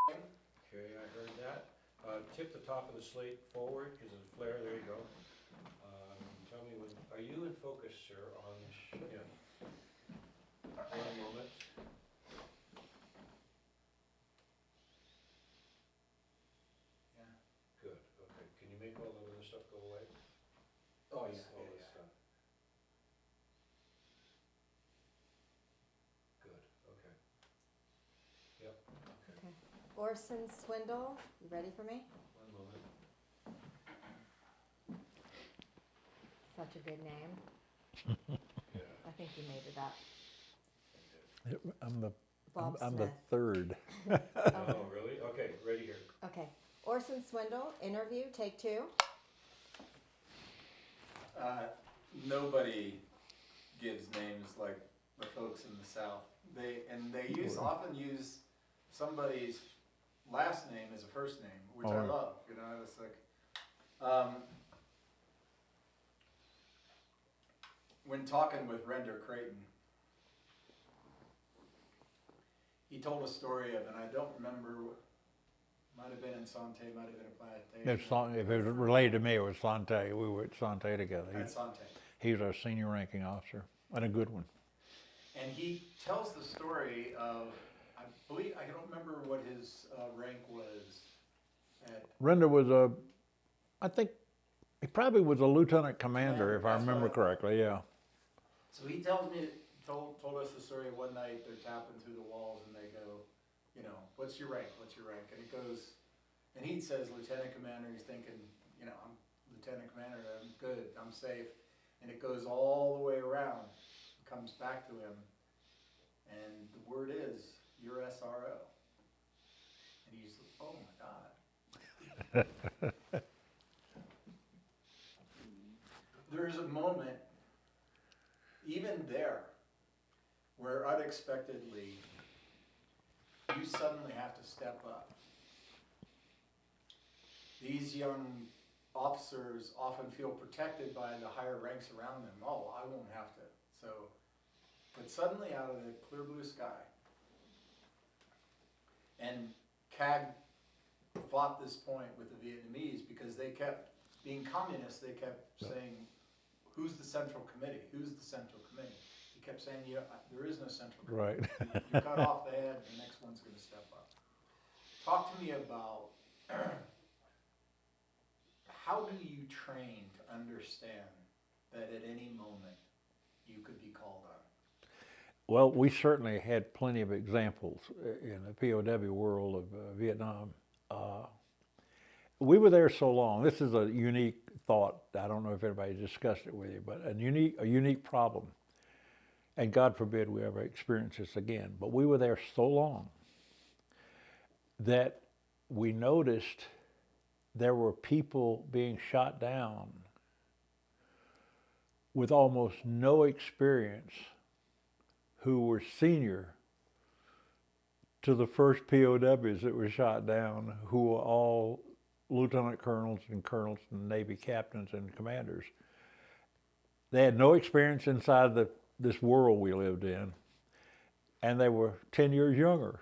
Okay, I heard that. Tip the top of the slate forward, because of the flare, there you go. Tell me when, are you in focus, sir, on, yeah. One moment. Yeah. Good, okay. Can you make all the other stuff go away? Oh, All yeah, this yeah. stuff. Good, okay. Yep, okay. Okay. Orson Swindle, you ready for me? One moment. Such a good name. Yeah, I think you made it up. I did. Bob I'm the Smith. third. Oh, really? Okay, ready here. Okay. Orson Swindle, interview, take two. Nobody gives names like the folks in the South. They often use somebody's last name as a first name, which I love. You know, it's like when talking with Render Creighton, he told a story of, and I don't remember. Might have been in Sante, might have been a plantation. If it was related to me, it was Sante. We were at Sante together. At Sante. He was our senior ranking officer, and a good one. And he tells the story of, I believe, I don't remember what his rank was at. Render was I think he probably was a lieutenant commander, if I remember correctly, yeah. So he told us the story of one night they're tapping through the walls and they go, you know, what's your rank? What's your rank? And it goes, and he says lieutenant commander. He's thinking, you know, I'm lieutenant commander. I'm good. I'm safe. And it goes all the way around, comes back to him, and the word is, you're SRO. And he's, oh my God. There's a moment, even there, where unexpectedly, you suddenly have to step up. These young officers often feel protected by the higher ranks around them. Oh, I won't have to. So, but suddenly out of the clear blue sky, and CAG fought this point with the Vietnamese because they kept, being communists, they kept saying, who's the Central Committee? Who's the Central Committee? He kept saying, yeah, there is no Central Committee. Right. You cut off the head, the next one's going to step up. Talk to me about how do you train to understand that at any moment you could be called on? Well, we certainly had plenty of examples in the POW world of Vietnam. We were there so long. This is a unique thought. I don't know if everybody discussed it with you, but a unique problem. And God forbid we ever experience this again. But we were there so long that we noticed there were people being shot down with almost no experience who were senior to the first POWs that were shot down, who were all lieutenant colonels and Navy captains and commanders. They had no experience inside this world we lived in, and they were 10 years younger.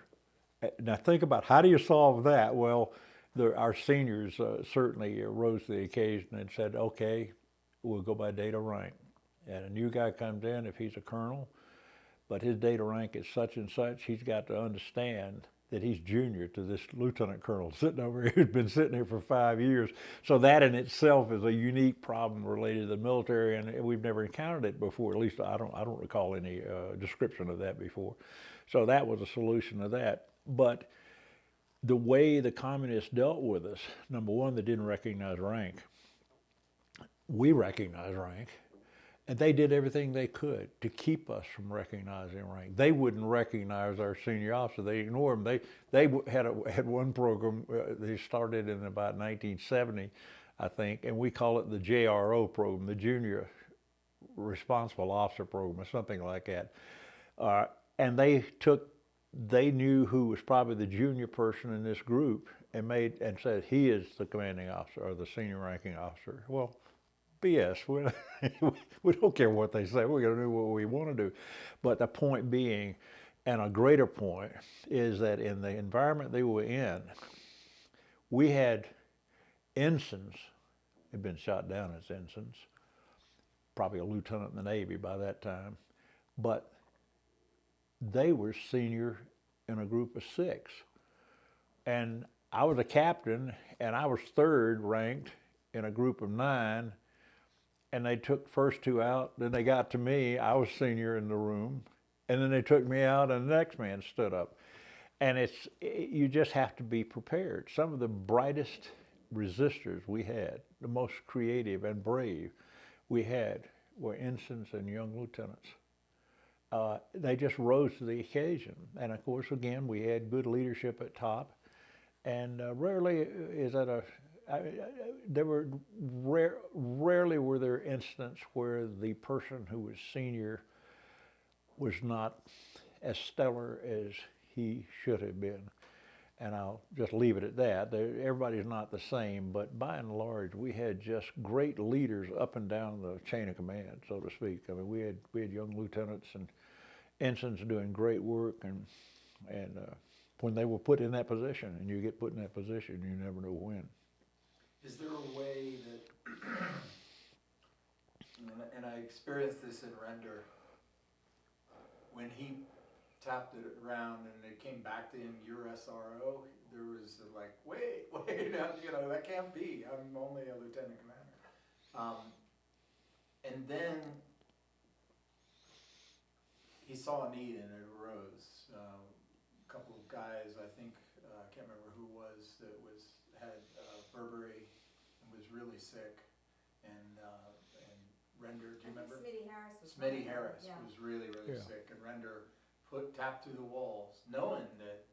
Now think about, how do you solve that? Well, our seniors certainly rose to the occasion and said, okay, we'll go by data rank. And a new guy comes in, if he's a colonel, but his data rank is such and such, he's got to understand that he's junior to this lieutenant colonel sitting over here who's been sitting here for 5 years. So that in itself is a unique problem related to the military, and we've never encountered it before. At least I don't recall any description of that before. So that was a solution to that. But the way the communists dealt with us, number one, they didn't recognize rank. We recognized rank. And they did everything they could to keep us from recognizing rank. They wouldn't recognize our senior officer. They ignored them. They had one program. They started in about 1970, I think, and we call it the JRO program, the Junior Responsible Officer Program, or something like that. And they knew who was probably the junior person in this group, and said he is the commanding officer or the senior ranking officer. Well, BS. We don't care what they say. We're going to do what we want to do. But the point being, And a greater point is that in the environment they were in, we had ensigns, had been shot down as ensigns, probably a lieutenant in the Navy by that time, but they were senior in a group of 6. And I was a captain, and I was 3rd ranked in a group of 9, and they took the first 2 out. Then they got to me, I was senior in the room, and then they took me out, and the next man stood up. And you just have to be prepared. Some of the brightest resistors we had, the most creative and brave we had, were ensigns and young lieutenants. They just rose to the occasion. And of course, again, we had good leadership at top. And rarely were there incidents where the person who was senior was not as stellar as he should have been. And I'll just leave it at that. Everybody's not the same, but by and large, we had just great leaders up and down the chain of command, so to speak. I mean, we had young lieutenants and ensigns doing great work, and when they were put in that position, and you get put in that position, you never know when. Is there a way that, and I experienced this in Render, when he tapped it around and it came back to him, your SRO, there was like, wait, that can't be. I'm only a lieutenant commander. And then he saw a need and it arose. A couple of guys, I think, I can't remember who it was, that had Burberry and was really sick, and Render, do you remember? Smitty Harris was really sick, and Render tapped through the walls, knowing that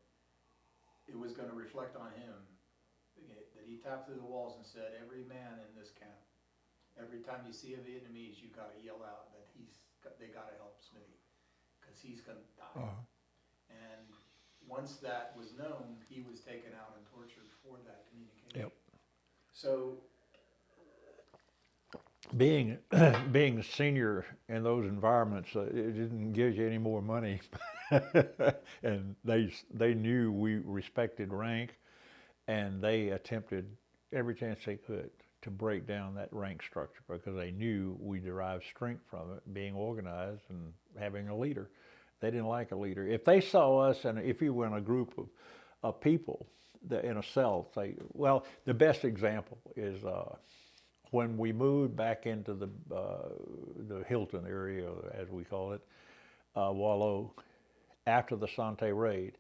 it was going to reflect on him, that he tapped through the walls and said, every man in this camp, every time you see a Vietnamese, you got to yell out that they got to help Smitty, because he's going to die. And once that was known, he was taken out and tortured for that communication. Yep. So being senior in those environments, it didn't give you any more money. And they knew we respected rank, and they attempted every chance they could to break down that rank structure, because they knew we derived strength from it, being organized and having a leader. They didn't like a leader. If they saw us, and if you were in a group of people in a cell, the best example is when we moved back into the Hilton area, as we call it, Wallow, after the Sante raid,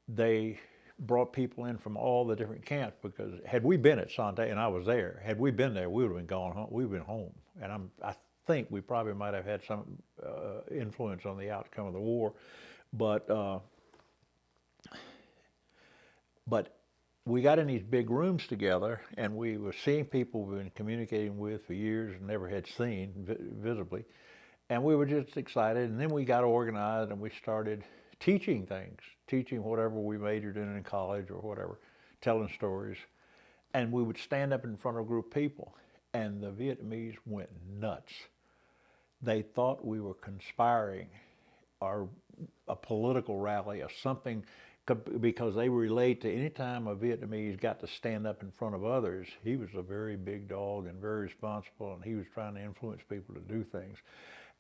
they brought people in from all the different camps, because had we been at Sante, and I was there, had we been there, we would have been gone home. We would have been home. And I think we probably might have had some influence on the outcome of the war, but we got in these big rooms together, and we were seeing people we've been communicating with for years and never had seen visibly, and we were just excited. And then we got organized, and we started teaching things, teaching whatever we majored in college or whatever, telling stories. And we would stand up in front of a group of people, and the Vietnamese went nuts. They thought we were conspiring, or a political rally or something, because they relate to any time a Vietnamese got to stand up in front of others, he was a very big dog and very responsible, and he was trying to influence people to do things.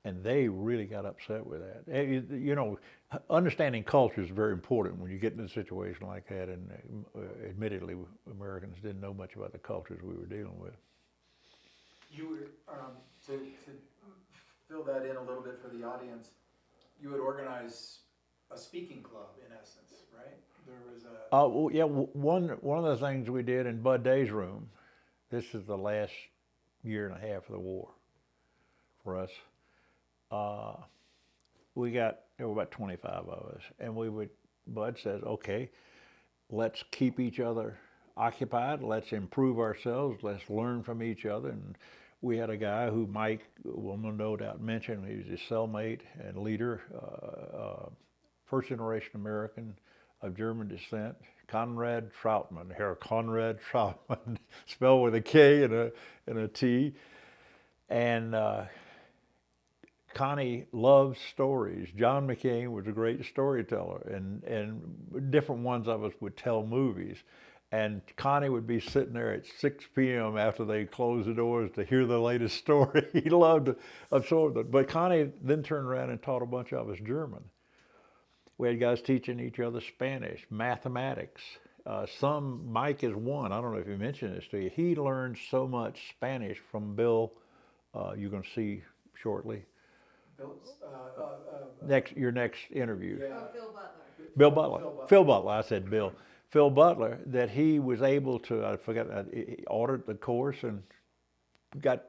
And they really got upset with that. You know, understanding culture is very important when you get in a situation like that, and admittedly, Americans didn't know much about the cultures we were dealing with. you were, to fill that in a little bit for the audience, you would organize a speaking club, in essence, right? There was a... Well, yeah, one of the things we did in Bud Day's room, this is the last year and a half of the war for us, there were about 25 of us, and Bud says, okay, let's keep each other occupied, let's improve ourselves, let's learn from each other. And we had a guy who Mike will no doubt mention, he was his cellmate and leader, first generation American of German descent, Konrad Trautmann, Herr Konrad Trautmann, spelled with a K and a T. And Connie loves stories. John McCain was a great storyteller, and different ones of us would tell movies. And Connie would be sitting there at 6 p.m. after they closed the doors to hear the latest story. He loved to absorb it. But Connie then turned around and taught a bunch of us German. We had guys teaching each other Spanish, mathematics. Mike is one, I don't know if he mentioned this to you, he learned so much Spanish from Bill, you're going to see shortly. Your next interview. Yeah. Bill Butler. Phil Butler, I said Bill. Phil Butler, that he was able to, I forgot, he ordered the course and got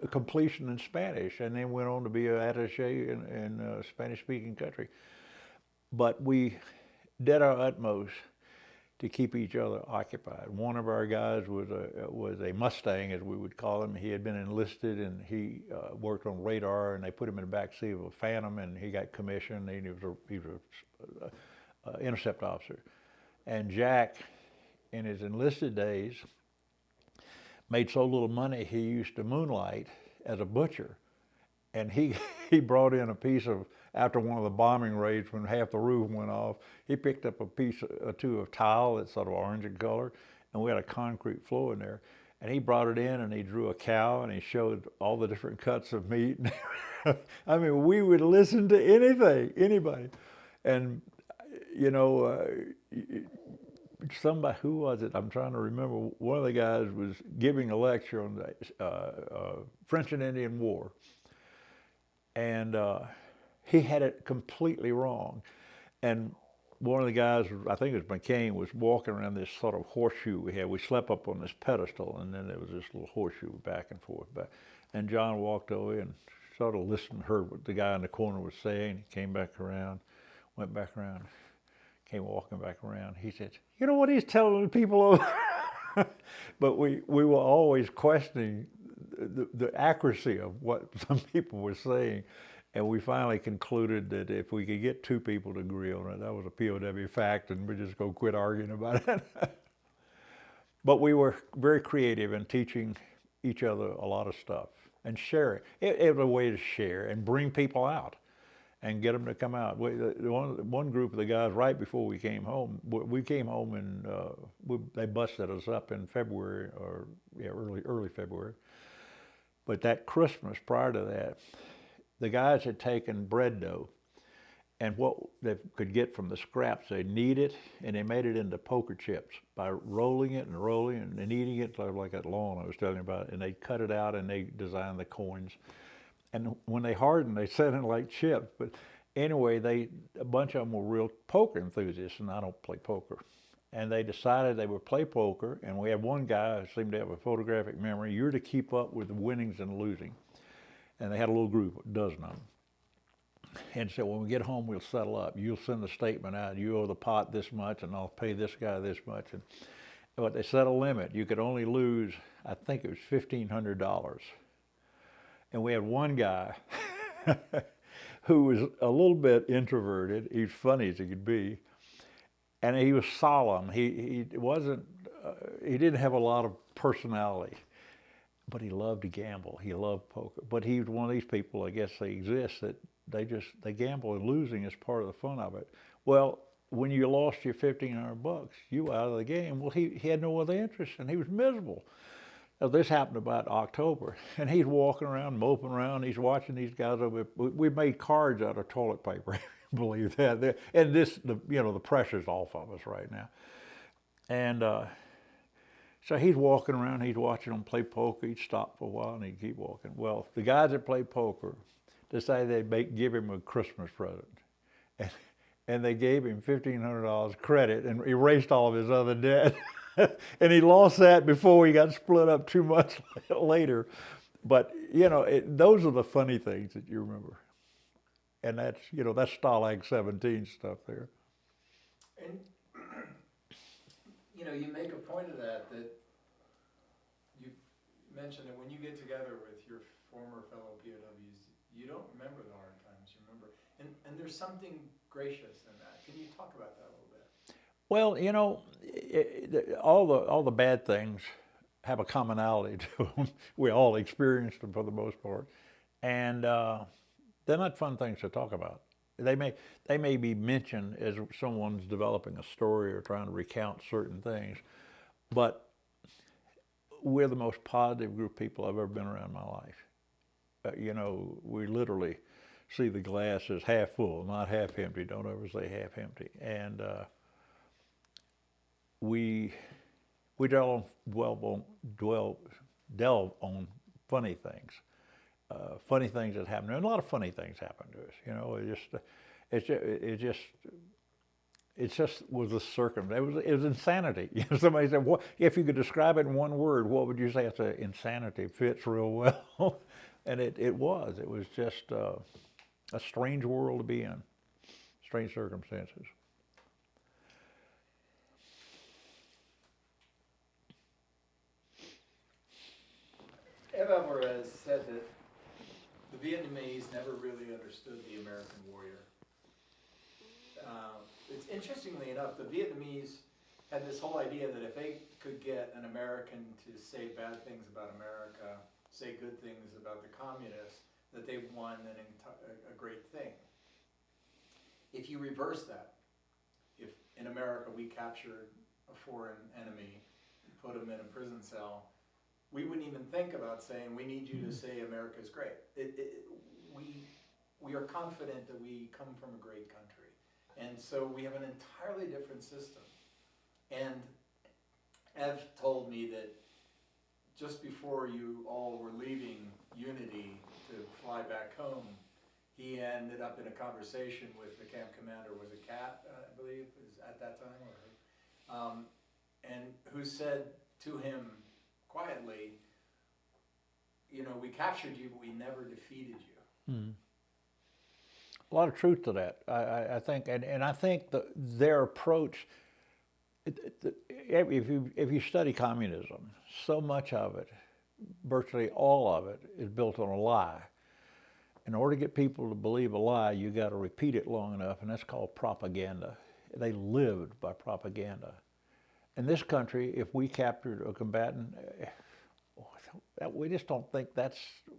a completion in Spanish, and then went on to be an attaché in a Spanish-speaking country. But we did our utmost to keep each other occupied. One of our guys was a Mustang, as we would call him. He had been enlisted, and he worked on radar, and they put him in the back seat of a Phantom, and he got commissioned, and he was an intercept officer. And Jack, in his enlisted days, made so little money he used to moonlight as a butcher. And he brought in a piece of, after one of the bombing raids when half the roof went off, he picked up a piece or two of tile that's sort of orange in color, and we had a concrete floor in there. And he brought it in and he drew a cow and he showed all the different cuts of meat. I mean, we would listen to anything, anybody. And, you know, somebody, who was it? I'm trying to remember. One of the guys was giving a lecture on the French and Indian War. And he had it completely wrong. And one of the guys, I think it was McCain, was walking around this sort of horseshoe we had. We slept up on this pedestal, and then there was this little horseshoe back and forth. And John walked over and sort of listened, heard what the guy in the corner was saying. He came back around, went back around, came walking back around. He said, "You know what he's telling the people over?" But we were always questioning the accuracy of what some people were saying. And we finally concluded that if we could get two people to agree on it, that was a POW fact, and we just go quit arguing about it. But we were very creative in teaching each other a lot of stuff and sharing. It was a way to share and bring people out and get them to come out. One group of the guys, right before we came home and they busted us up in February, or early February. But that Christmas prior to that, the guys had taken bread dough, and what they could get from the scraps, they knead it, and they made it into poker chips by rolling it and kneading it like that lawn I was telling you about, and they cut it out and they designed the coins. And when they hardened, they set in like chips. But anyway, a bunch of them were real poker enthusiasts, and I don't play poker. And they decided they would play poker, and we had one guy who seemed to have a photographic memory. You're to keep up with the winnings and losing. And they had a little group, a dozen of them. And so when we get home, we'll settle up. You'll send a statement out. You owe the pot this much, and I'll pay this guy this much. But they set a limit. You could only lose, I think it was $1,500. And we had one guy who was a little bit introverted. He was funny as he could be. And he was solemn. He didn't have a lot of personality. But he loved to gamble. He loved poker. But he was one of these people, I guess they exist, that they gamble, and losing is part of the fun of it. Well, when you lost your $1,500, you were out of the game. Well, he had no other interest, and he was miserable. Now, this happened about October, and he's walking around, moping around. He's watching these guys over. We made cards out of toilet paper. Believe that. And the pressure's off of us right now. And so he's walking around, he's watching them play poker. He'd stop for a while and he'd keep walking. Well, the guys that play poker decided they'd give him a Christmas present. And they gave him $1,500 credit and erased all of his other debt. And he lost that before he got split up 2 months later. But, those are the funny things that you remember. And that's Stalag 17 stuff there. And you make a point of that you mentioned that when you get together with your former fellow POWs, you don't remember the hard times, you remember, and there's something gracious in that. Can you talk about that a little bit? Well, all the bad things have a commonality to them. We all experienced them for the most part, and they're not fun things to talk about. They may be mentioned as someone's developing a story or trying to recount certain things, but we're the most positive group of people I've ever been around in my life. We literally see the glass as half full, not half empty. Don't ever say half empty. And we delve on funny things. Funny things that happen. And a lot of funny things happen to us. It just was a circumstance. It was insanity. Somebody said, "What if you could describe it in one word? What would you say?" It's insanity. Fits real well, and it was. It was just a strange world to be in, strange circumstances. Ev Alvarez said that the Vietnamese never really understood the American warrior. It's interestingly enough, the Vietnamese had this whole idea that if they could get an American to say bad things about America, say good things about the communists, that they've won a great thing. If you reverse that, if in America we captured a foreign enemy, put him in a prison cell, we wouldn't even think about saying, we need you to say America's great. We are confident that we come from a great country. And so we have an entirely different system. And Ev told me that just before you all were leaving Unity to fly back home, he ended up in a conversation with the camp commander, was it Kat, I believe, at that time, and who said to him quietly, we captured you, but we never defeated you. Mm. A lot of truth to that, I think, and I think their approach. If you study communism, so much of it, virtually all of it, is built on a lie. In order to get people to believe a lie, you got to repeat it long enough, and that's called propaganda. They lived by propaganda. In this country, if we captured a combatant, we just don't think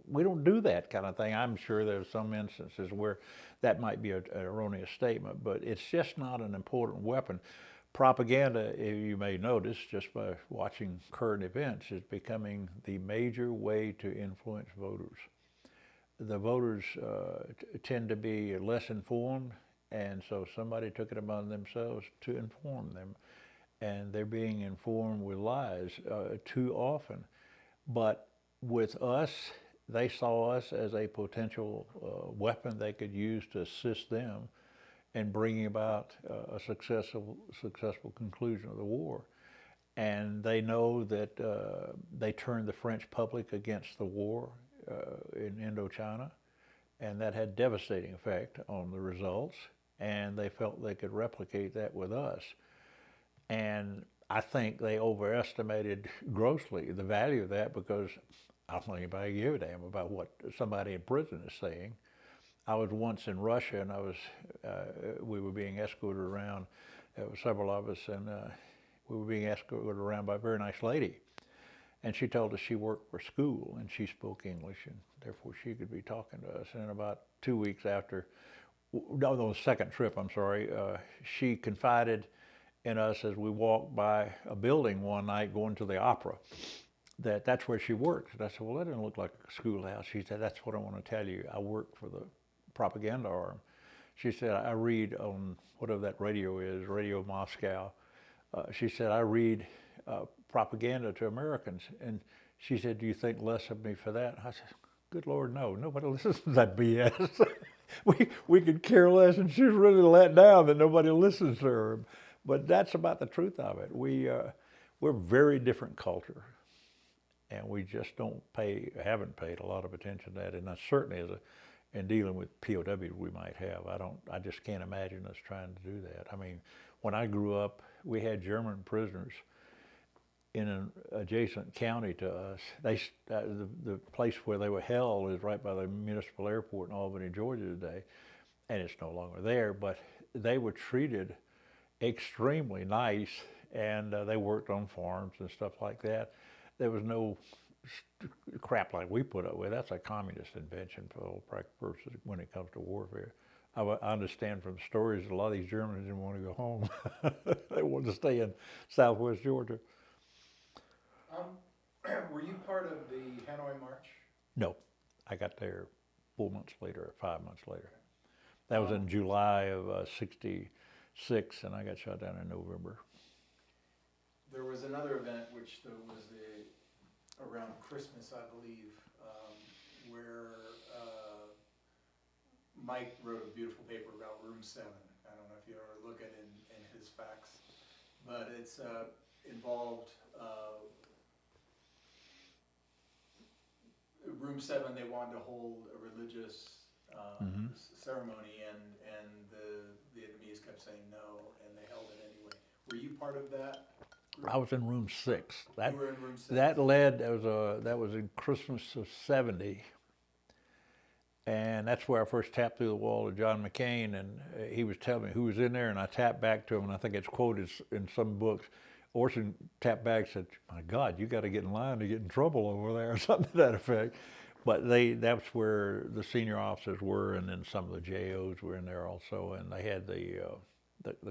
we don't do that kind of thing. I'm sure there's some instances where that might be an erroneous statement, but it's just not an important weapon. Propaganda, you may notice just by watching current events, is becoming the major way to influence voters. The voters tend to be less informed, and so somebody took it upon themselves to inform them, and they're being informed with lies too often. But with us, they saw us as a potential weapon they could use to assist them in bringing about a successful conclusion of the war. And they know that they turned the French public against the war in Indochina, and that had devastating effect on the results, and they felt they could replicate that with us. And I think they overestimated grossly the value of that, because I don't think anybody give a damn about what somebody in prison is saying. I was once in Russia, and we were being escorted around, several of us, and we were being escorted around by a very nice lady. And she told us she worked for school, and she spoke English, and therefore she could be talking to us. And about 2 weeks after, the second trip, I'm sorry, she confided in us as we walked by a building one night going to the opera, that's where she works. And I said, well, that doesn't look like a schoolhouse. She said, that's what I want to tell you. I work for the propaganda arm. She said, I read on whatever that radio is, Radio Moscow. She said, I read propaganda to Americans. And she said, do you think less of me for that? I said, good Lord, no. Nobody listens to that BS. we could care less, and she's really let down that nobody listens to her. But that's about the truth of it. We're a very different culture, and we just haven't paid a lot of attention to that. And that certainly in dealing with POWs we might have. I just can't imagine us trying to do that. I mean, when I grew up, we had German prisoners in an adjacent county to us. The place where they were held is right by the municipal airport in Albany, Georgia today, and it's no longer there, but they were treated extremely nice, and they worked on farms and stuff like that. There was no crap like we put up with. That's a communist invention for all practical purposes when it comes to warfare. I understand from stories that a lot of these Germans didn't want to go home. They wanted to stay in Southwest Georgia. Were you part of the Hanoi March? No, I got there 4 months later, or 5 months later. That was in July of '66, and I got shot down in November. There was another event which was around Christmas, I believe, where Mike wrote a beautiful paper about Room 7. I don't know if you ever look at it in his facts, but it's involved Room 7. They wanted to hold a religious ceremony, and the Vietnamese kept saying no, and they held it anyway. Were you part of that group? I was in room 6. You were in room 6? That was in Christmas of '70. And that's where I first tapped through the wall to John McCain, and he was telling me who was in there, and I tapped back to him, and I think it's quoted in some books. Orson tapped back and said, "My God, you got to get in line to get in trouble over there," or something to that effect. But that's where the senior officers were, and then some of the JOs were in there also, and they had the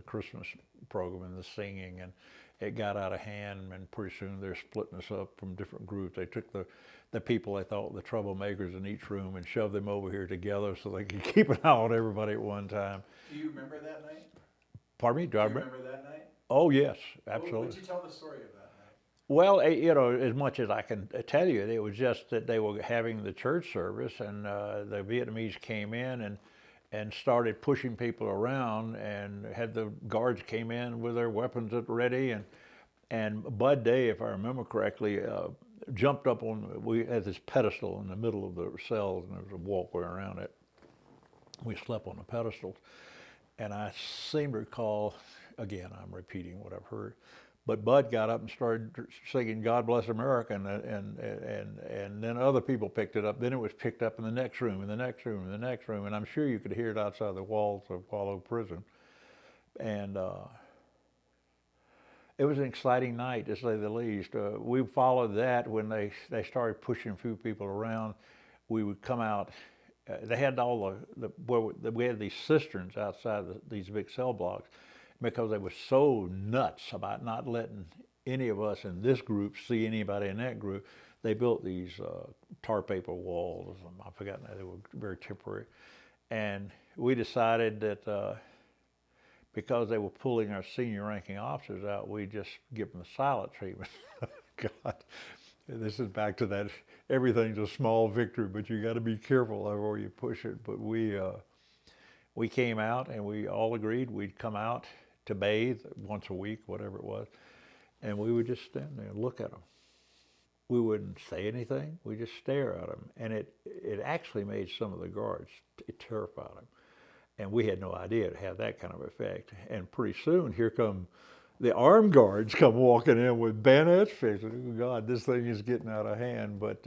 Christmas program and the singing, and it got out of hand, and pretty soon they're splitting us up from different groups. They took the people they thought were the troublemakers in each room and shoved them over here together so they could keep an eye on everybody at one time. Do you remember that night? Pardon me? Do you remember that night? Oh, yes, absolutely. Would you tell the story of that night? Well, as much as I can tell you, it was just that they were having the church service, and the Vietnamese came in and started pushing people around, and had the guards came in with their weapons at ready, and Bud Day, if I remember correctly, jumped up on, we had this pedestal in the middle of the cells, and there was a walkway around it. We slept on the pedestals, and I seem to recall, again, I'm repeating what I've heard, but Bud got up and started singing "God Bless America," and then other people picked it up. Then it was picked up in the next room, and the next room, and the next room, and I'm sure you could hear it outside the walls of Wallow Prison. And it was an exciting night, to say the least. We followed that when they started pushing a few people around. We would come out. They had all we had these cisterns outside these big cell blocks, because they were so nuts about not letting any of us in this group see anybody in that group. They built these tar paper walls. I forgot now, they were very temporary. And we decided that because they were pulling our senior ranking officers out, we just give them the silent treatment. God, this is back to that, everything's a small victory, but you got to be careful before you push it. But we came out, and we all agreed we'd come out to bathe once a week, whatever it was, and we would just stand there and look at them. We wouldn't say anything, we just stare at them, and it actually made some of the guards, it terrified them. And we had no idea it had that kind of effect. And pretty soon, here come the armed guards come walking in with bayonets fixed. Oh God, this thing is getting out of hand. But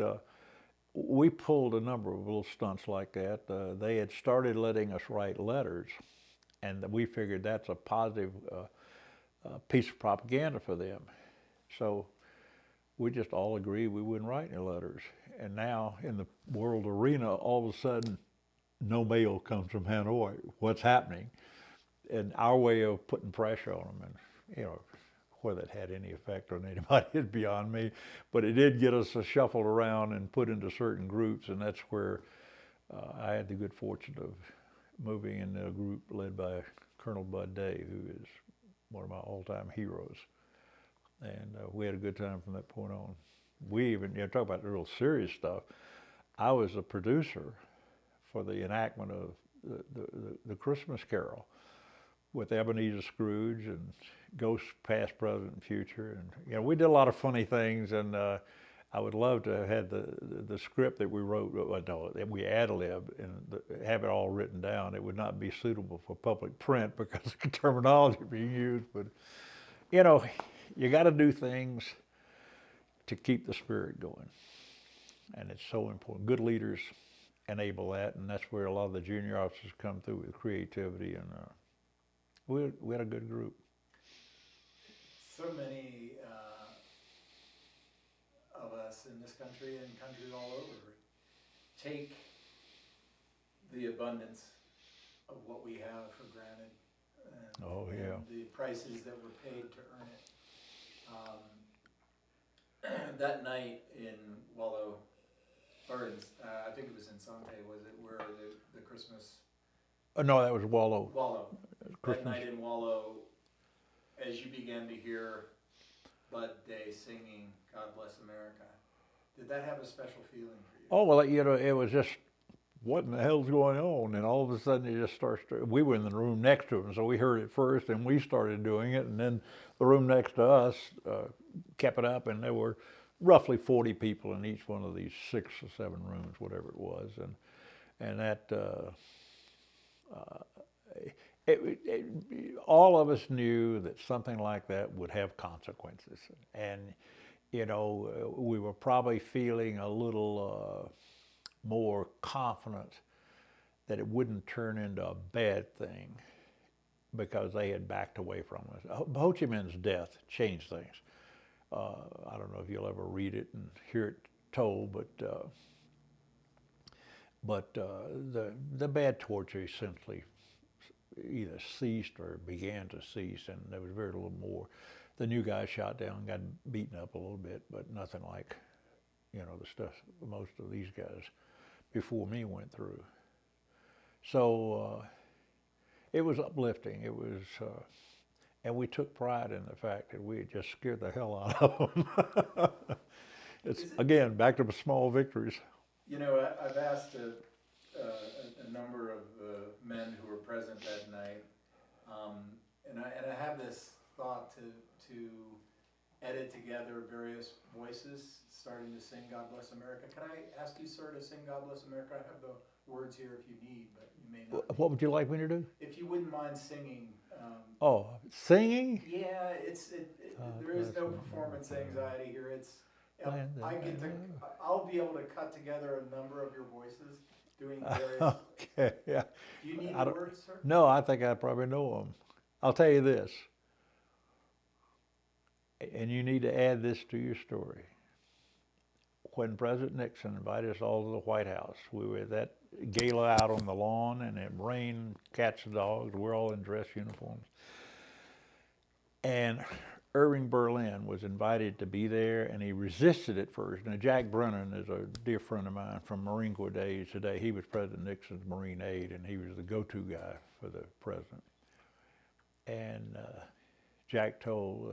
we pulled a number of little stunts like that. They had started letting us write letters, and we figured that's a positive piece of propaganda for them. So we just all agreed we wouldn't write any letters. And now in the world arena, all of a sudden, no mail comes from Hanoi. What's happening? And our way of putting pressure on them, and whether it had any effect on anybody is beyond me, but it did get us shuffled around and put into certain groups, and that's where I had the good fortune of moving into a group led by Colonel Bud Day, who is one of my all-time heroes. And we had a good time from that point on. We even, talk about the real serious stuff, I was a producer for the enactment of the Christmas Carol with Ebenezer Scrooge and Ghosts Past, Present, and Future. And we did a lot of funny things, and I would love to have had the script that we wrote, that we ad-libbed, and have it all written down. It would not be suitable for public print because of the terminology being used, but you got to do things to keep the spirit going, and it's so important. Good leaders enable that, and that's where a lot of the junior officers come through with creativity, and we had a good group. So many of us in this country and countries all over take the abundance of what we have for granted. And, Oh, yeah. and the prices that were paid to earn it. That night in Wallow, or in, I think it was in Sante, was it, where the Christmas, No, that was Wallow. Wallow, that Christmas. night in Wallow, as you began to hear Bud Day singing God Bless America, did that have a special feeling for you? Oh, well, you know, it was just, what in the hell's going on? And all of a sudden it just starts to, we were in the room next to him, so we heard it first and we started doing it. And then the room next to us kept it up, and there were roughly 40 people in each one of these 6 or 7 rooms, whatever it was. And that, all of us knew that something like that would have consequences. And, you know, we were probably feeling a little more confident that it wouldn't turn into a bad thing because they had backed away from us. Ho Chi Minh's death changed things. I don't know if you'll ever read it and hear it told, but the bad torture essentially either ceased or began to cease, and there was very little more. The new guy shot down, got beaten up a little bit, but nothing like, you know, the stuff most of these guys before me went through. So it was uplifting. It was, and we took pride in the fact that we had just scared the hell out of them. It's again back to the small victories. You know, I've asked a number of men who were present that night, and I have this thought to edit together various voices starting to sing God Bless America. Can I ask you, sir, to sing God Bless America? I have the words here if you need, but you may not. What would you like me to do? If you wouldn't mind singing. Oh, singing? Yeah, there is no performance anxiety here. I'll be able to cut together a number of your voices doing various. Okay, yeah. Do you need the words, sir? No, I think I probably know them. I'll tell you this, and you need to add this to your story. When President Nixon invited us all to the White House, we were at that gala out on the lawn, and it rained cats and dogs. We're all in dress uniforms. And Irving Berlin was invited to be there, and he resisted at first. Now, Jack Brennan is a dear friend of mine from Marine Corps days today. He was President Nixon's Marine aide, and he was the go-to guy for the president. And Jack told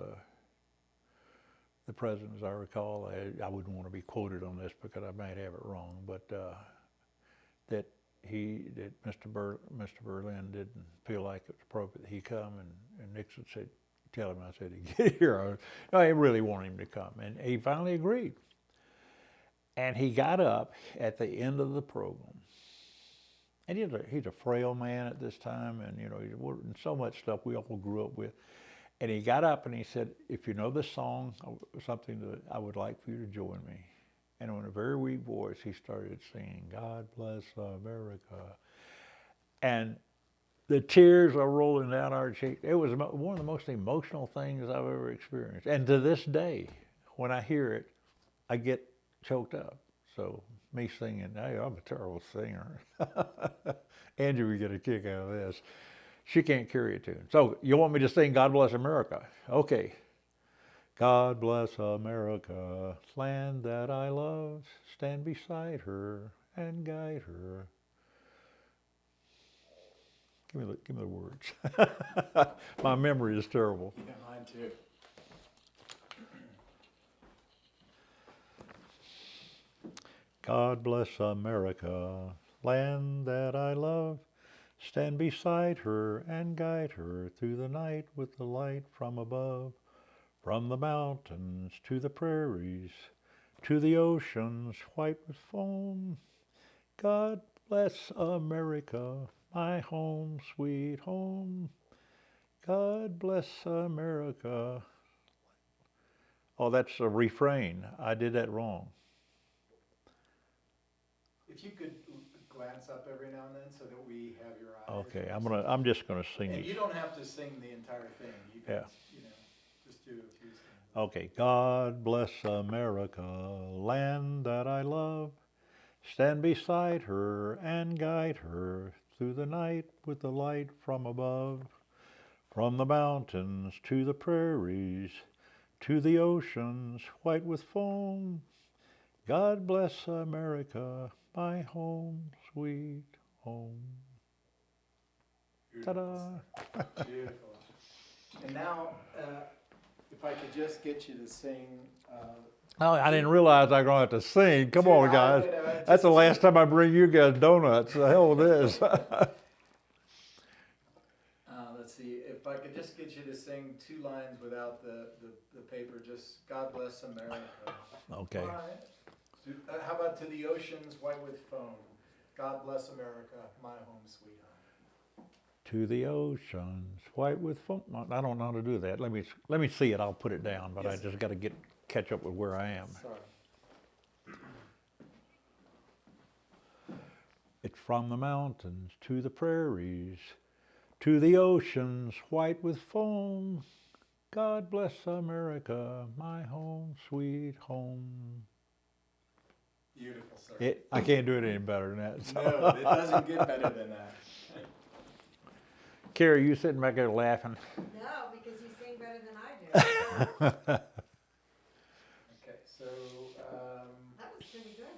the president, as I recall, I wouldn't want to be quoted on this because I might have it wrong, but that Mr. Berlin didn't feel like it was appropriate that he come, and Nixon said, tell him I said he'd get here. No, I really wanted him to come, and he finally agreed. And he got up at the end of the program, and he's a frail man at this time, and you know, he's so much stuff we all grew up with. And he got up and he said, if you know this song, something that I would like for you to join me. And in a very weak voice, he started singing, God Bless America. And the tears are rolling down our cheeks. It was one of the most emotional things I've ever experienced. And to this day, when I hear it, I get choked up. So me singing, hey, I'm a terrible singer. Angie would get a kick out of this. She can't carry a tune. So you want me to sing God Bless America? Okay. God bless America, land that I love, stand beside her and guide her. Give me the words. My memory is terrible. Yeah, mine too. God bless America, land that I love, stand beside her and guide her through the night with the light from above. From the mountains to the prairies, to the oceans white with foam. God bless America, my home, sweet home. God bless America. Oh, that's a refrain. I did that wrong. If you could glance up every now and then so that we have your eyes. Okay, I'm just gonna sing And these. you don't have to sing the entire thing. You can, Yeah. you know, just do a few things. Okay. God bless America, land that I love. Stand beside her and guide her through the night with the light from above. From the mountains to the prairies, to the oceans white with foam. God bless America, my home, sweet home. Ta-da! Beautiful. And now, if I could just get you to sing. Oh, I didn't realize I was going to have to sing. Come on, guys. That's That's the last time I bring you guys donuts. The hell with this. Let's see, if I could just get you to sing 2 lines without the paper, just God bless America. Okay. All right. How about to the oceans white with foam? God bless America, my home sweet home. To the oceans, white with foam. I don't know how to do that. Let me see it. I'll put it down, but Yes. I just got to catch up with where I am. Sorry. It's from the mountains to the prairies, to the oceans white with foam. God bless America, my home, sweet home. Beautiful, sir. I can't do it any better than that. So. No, it doesn't get better than that. Carrie, you sitting back there laughing. No, because you sing better than I do. Okay, so, That was pretty good,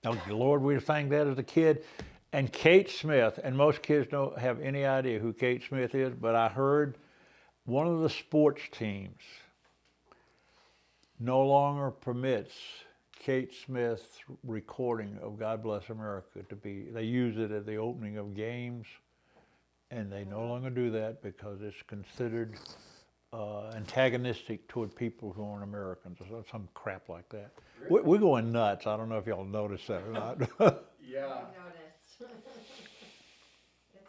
Orson. Oh, Lord, we sang that as a kid. And Kate Smith, and most kids don't have any idea who Kate Smith is, but I heard one of the sports teams no longer permits Kate Smith's recording of God Bless America to be, they use it at the opening of games, and they no longer do that because it's considered antagonistic toward people who aren't Americans, or some crap like that. Really? We're going nuts. I don't know if y'all noticed that or not. yeah. I noticed. It's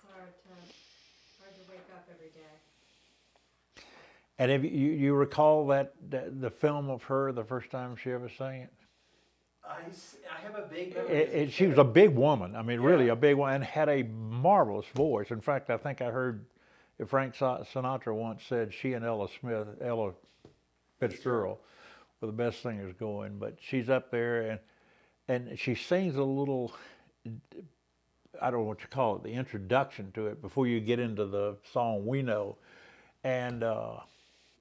hard to wake up every day. And have you recall that the film of her, the first time she ever sang it? I have a vague memory. She was a big woman. I mean, really Yeah. a big one, and had a marvelous voice. In fact, I think I heard Frank Sinatra once said she and Ella Fitzgerald were the best singers going. But she's up there, and she sings a little, I don't know what you call it, the introduction to it before you get into the song we know. And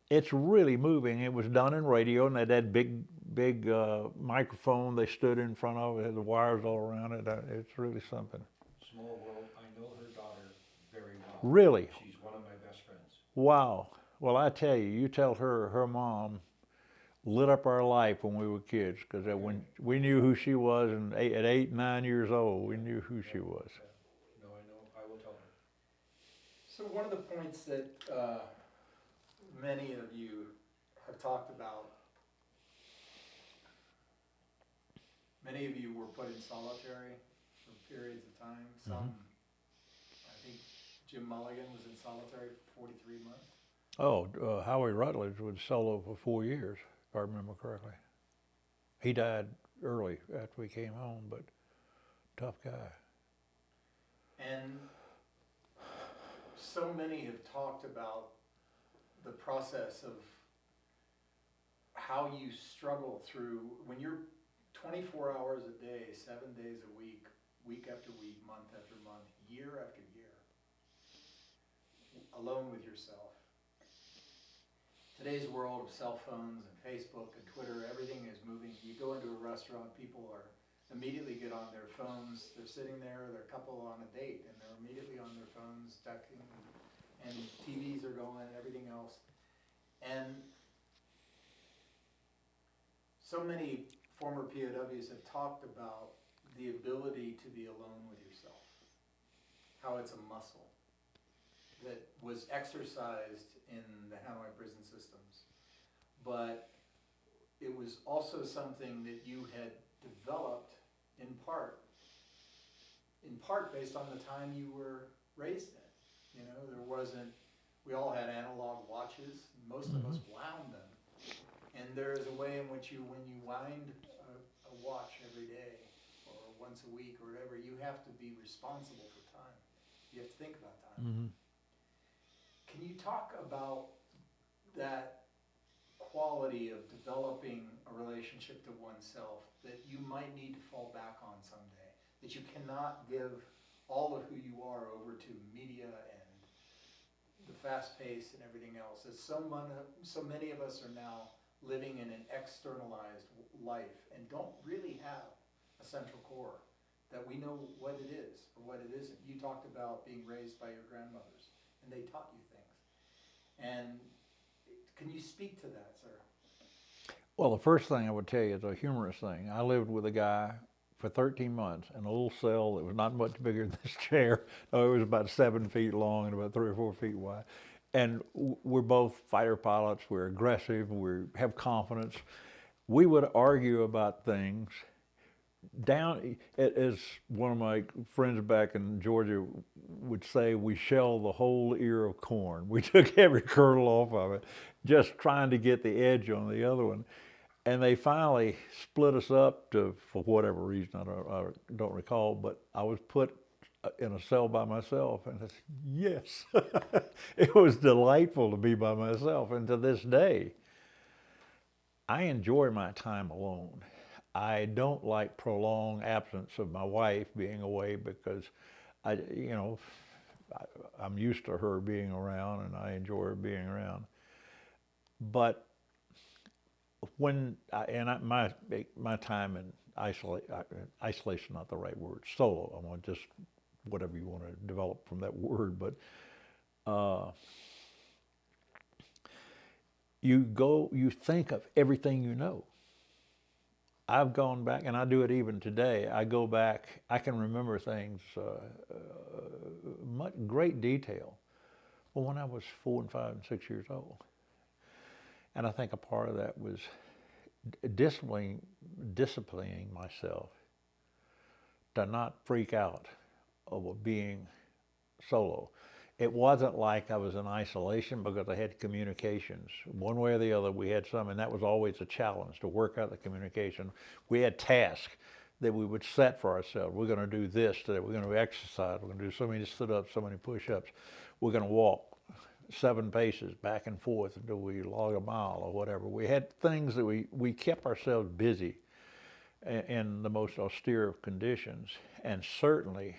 it's really moving. It was done in radio, and they had that big microphone they stood in front of. It had the wires all around it. It's really something. Small world. I know her daughter very well. Really? She's one of my best friends. Wow. Well, I tell you, you tell her mom lit up our life when we were kids, because when we knew who she was, and at 8, 9 years old, we knew who she was. No, I know. I will tell her. So one of the points that many of you have talked about, many of you were put in solitary for periods of time. Some, I think Jim Mulligan was in solitary for 43 months. Oh, Howie Rutledge was solo for 4 years, if I remember correctly. He died early after we came home, but tough guy. And so many have talked about the process of how you struggle through when you're 24 hours a day, 7 days a week, week after week, month after month, year after year, alone with yourself. Today's world of cell phones and Facebook and Twitter, everything is moving. You go into a restaurant, people are immediately get on their phones. They're sitting there, they're a couple on a date, and they're immediately on their phones, texting, and TVs are going, everything else. And so many former POWs have talked about the ability to be alone with yourself, how it's a muscle that was exercised in the Hanoi prison systems, but it was also something that you had developed in part based on the time you were raised in. You know, there wasn't, we all had analog watches, most of us wound them. And there is a way in which when you wind a watch every day or once a week or whatever, you have to be responsible for time. You have to think about time. Mm-hmm. Can you talk about that quality of developing a relationship to oneself that you might need to fall back on someday, that you cannot give all of who you are over to media and the fast pace and everything else. As so many of us are now living in an externalized life and don't really have a central core that we know what it is or what it isn't. You talked about being raised by your grandmothers and they taught you things. And can you speak to that, sir? Well, the first thing I would tell you is a humorous thing. I lived with a guy for 13 months in a little cell that was not much bigger than this chair. No, it was about 7 feet long and about 3 or 4 feet wide. And we're both fighter pilots. We're aggressive. We have confidence. We would argue about things down, as one of my friends back in Georgia would say, we shelled the whole ear of corn. We took every kernel off of it, just trying to get the edge on the other one. And they finally split us up for whatever reason, I don't recall, but I was put in a cell by myself, and I said, yes. It was delightful to be by myself, and to this day, I enjoy my time alone. I don't like prolonged absence of my wife being away because I'm used to her being around and I enjoy her being around. But my time in isolation, not the right word, solo, I want just whatever you want to develop from that word, but you think of everything you know. I've gone back, and I do it even today. I go back, I can remember things great detail. Well, when I was 4 and 5 and 6 years old. And I think a part of that was disciplining myself to not freak out over being solo. It wasn't like I was in isolation because I had communications. One way or the other, we had some, and that was always a challenge to work out the communication. We had tasks that we would set for ourselves. We're going to do this today. We're going to exercise. We're going to do so many sit-ups, so many push-ups. We're going to walk 7 paces back and forth until we log a mile or whatever. We had things that we kept ourselves busy in the most austere of conditions, and certainly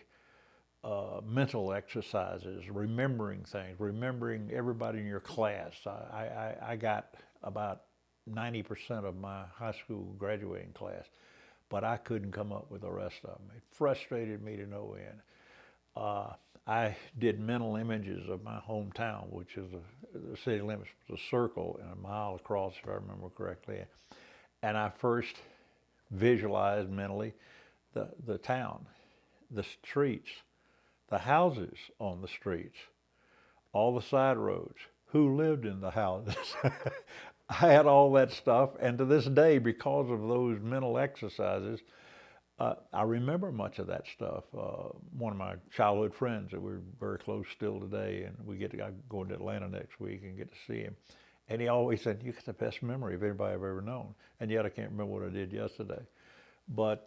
mental exercises, remembering things, remembering everybody in your class. I got about 90% of my high school graduating class, but I couldn't come up with the rest of them. It frustrated me to no end. I did mental images of my hometown, which is the city limits was a circle and a mile across, if I remember correctly. And I first visualized mentally the town, the streets, the houses on the streets, all the side roads, who lived in the houses. I had all that stuff, and to this day, because of those mental exercises, I remember much of that stuff. One of my childhood friends that we're very close still today, and I go to Atlanta next week and get to see him. And he always said, "You got the best memory of anybody I've ever known." And yet I can't remember what I did yesterday. But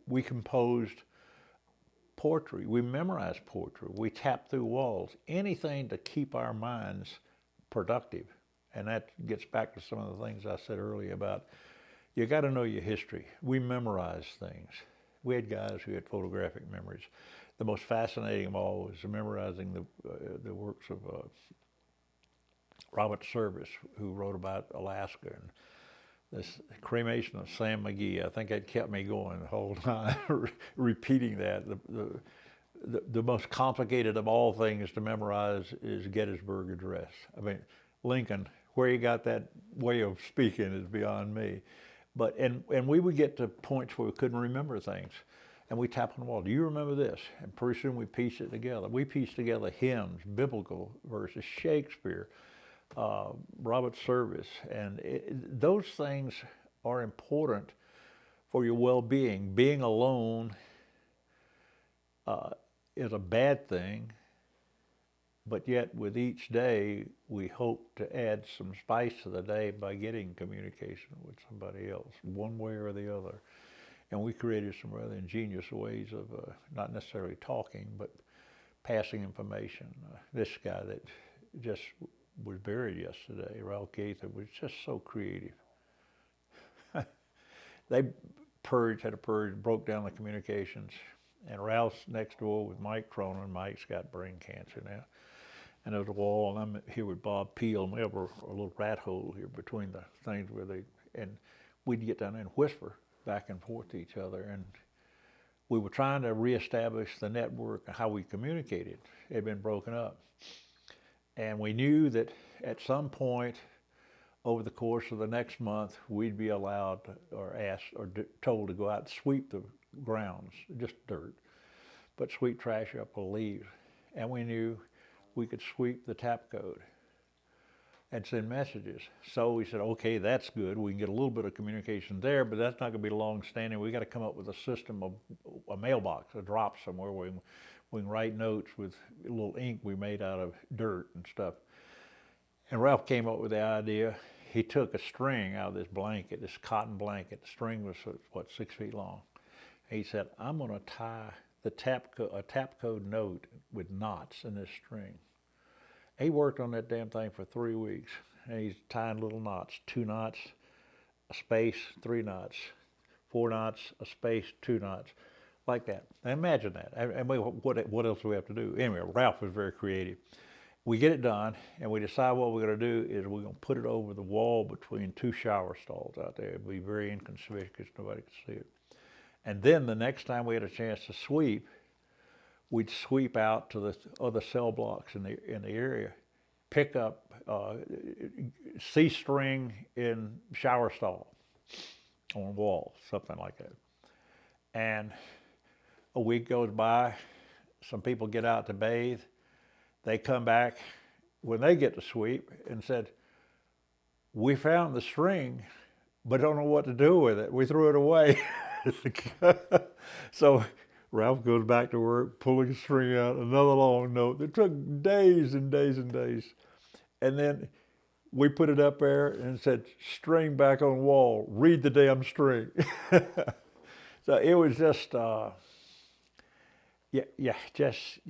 we composed poetry. We memorized poetry. We tapped through walls. Anything to keep our minds productive. And that gets back to some of the things I said earlier about you got to know your history. We memorize things. We had guys who had photographic memories. The most fascinating of all was memorizing the works of Robert Service, who wrote about Alaska, and this cremation of Sam McGee. I think that kept me going the whole time, repeating that. The most complicated of all things to memorize is Gettysburg Address. I mean, Lincoln, where he got that way of speaking is beyond me. But and we would get to points where we couldn't remember things, and we tap on the wall. Do you remember this? And pretty soon we piece it together. We piece together hymns, biblical verses, Shakespeare, Robert Service, and those things are important for your well-being. Being alone is a bad thing, but yet with each day we hope to add some spice to the day by getting communication with somebody else, one way or the other. And we created some rather ingenious ways of not necessarily talking, but passing information. This guy that just was buried yesterday. Ralph Gaither was just so creative. They had a purge, broke down the communications. And Ralph's next door with Mike Cronin. Mike's got brain cancer now. And there's a wall, and I'm here with Bob Peel, and we have a little rat hole here between the things and we'd get down there and whisper back and forth to each other. And we were trying to reestablish the network and how we communicated. It had been broken up. And we knew that at some point over the course of the next month, we'd be allowed or asked or told to go out and sweep the grounds, just dirt, but sweep trash up with leaves. And we knew we could sweep the tap code and send messages. So we said, okay, that's good. We can get a little bit of communication there, but that's not going to be long standing. We got to come up with a system of a mailbox, a drop somewhere where we can write notes with a little ink we made out of dirt and stuff. And Ralph came up with the idea. He took a string out of this blanket, this cotton blanket. The string was, 6 feet long. And he said, I'm going to tie a tap code note with knots in this string. He worked on that damn thing for 3 weeks. And he's tying little knots, 2 knots, a space, 3 knots, 4 knots, a space, 2 knots, like that. Now imagine that. And what else do we have to do? Anyway, Ralph was very creative. We get it done, and we decide what we're going to do is we're going to put it over the wall between 2 shower stalls out there. It'd be very inconspicuous, nobody could see it. And then the next time we had a chance to sweep, we'd sweep out to the other cell blocks in the area, pick up C-string in shower stall on wall, something like that. And a week goes by, some people get out to bathe. They come back when they get to sweep and said, we found the string, but don't know what to do with it. We threw it away. So Ralph goes back to work, pulling the string out, another long note. It took days and days and days. And then we put it up there and said, string back on wall, read the damn string. So it was just, you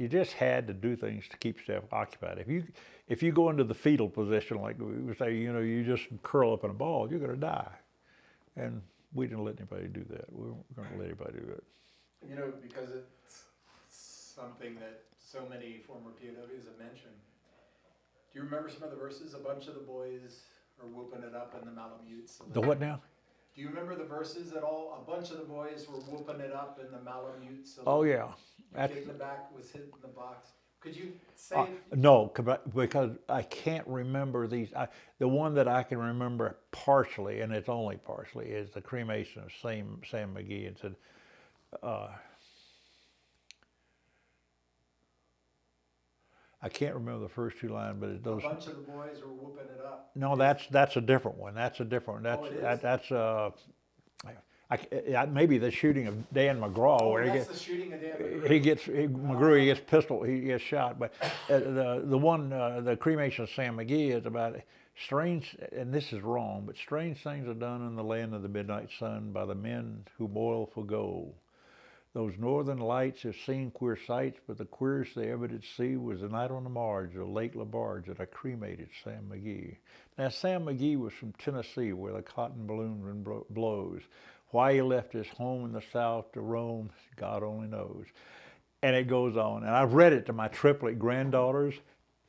just had to do things to keep yourself occupied. If you go into the fetal position, like we would say, you just curl up in a ball, you're going to die. And we didn't let anybody do that. We weren't going to let anybody do that. Because it's something that so many former POWs have mentioned. Do you remember some of the verses? A bunch of the boys are whooping it up in the Malamutes. The what now? Do you remember the verses at all? A bunch of the boys were whooping it up in the Malamutes. Oh, yeah. The kid in the back was hitting the box. Could you say? No, because I can't remember these. The one that I can remember partially, and it's only partially, is the cremation of Sam McGee. And said, I can't remember the first 2 lines, but it's those. A bunch of the boys were whooping it up. No, that's a different one. That's a different one. That's maybe the shooting of Dan McGraw, where that's the shooting of Dan McGraw. He gets shot. But the one, the cremation of Sam McGee is about strange, and this is wrong, but strange things are done in the land of the midnight sun by the men who boil for gold. Those northern lights have seen queer sights, but the queerest they ever did see was the night on the marge of Lake LaBarge that I cremated Sam McGee. Now, Sam McGee was from Tennessee, where the cotton balloon wind blows. Why he left his home in the South to roam, God only knows. And it goes on. And I've read it to my triplet granddaughters,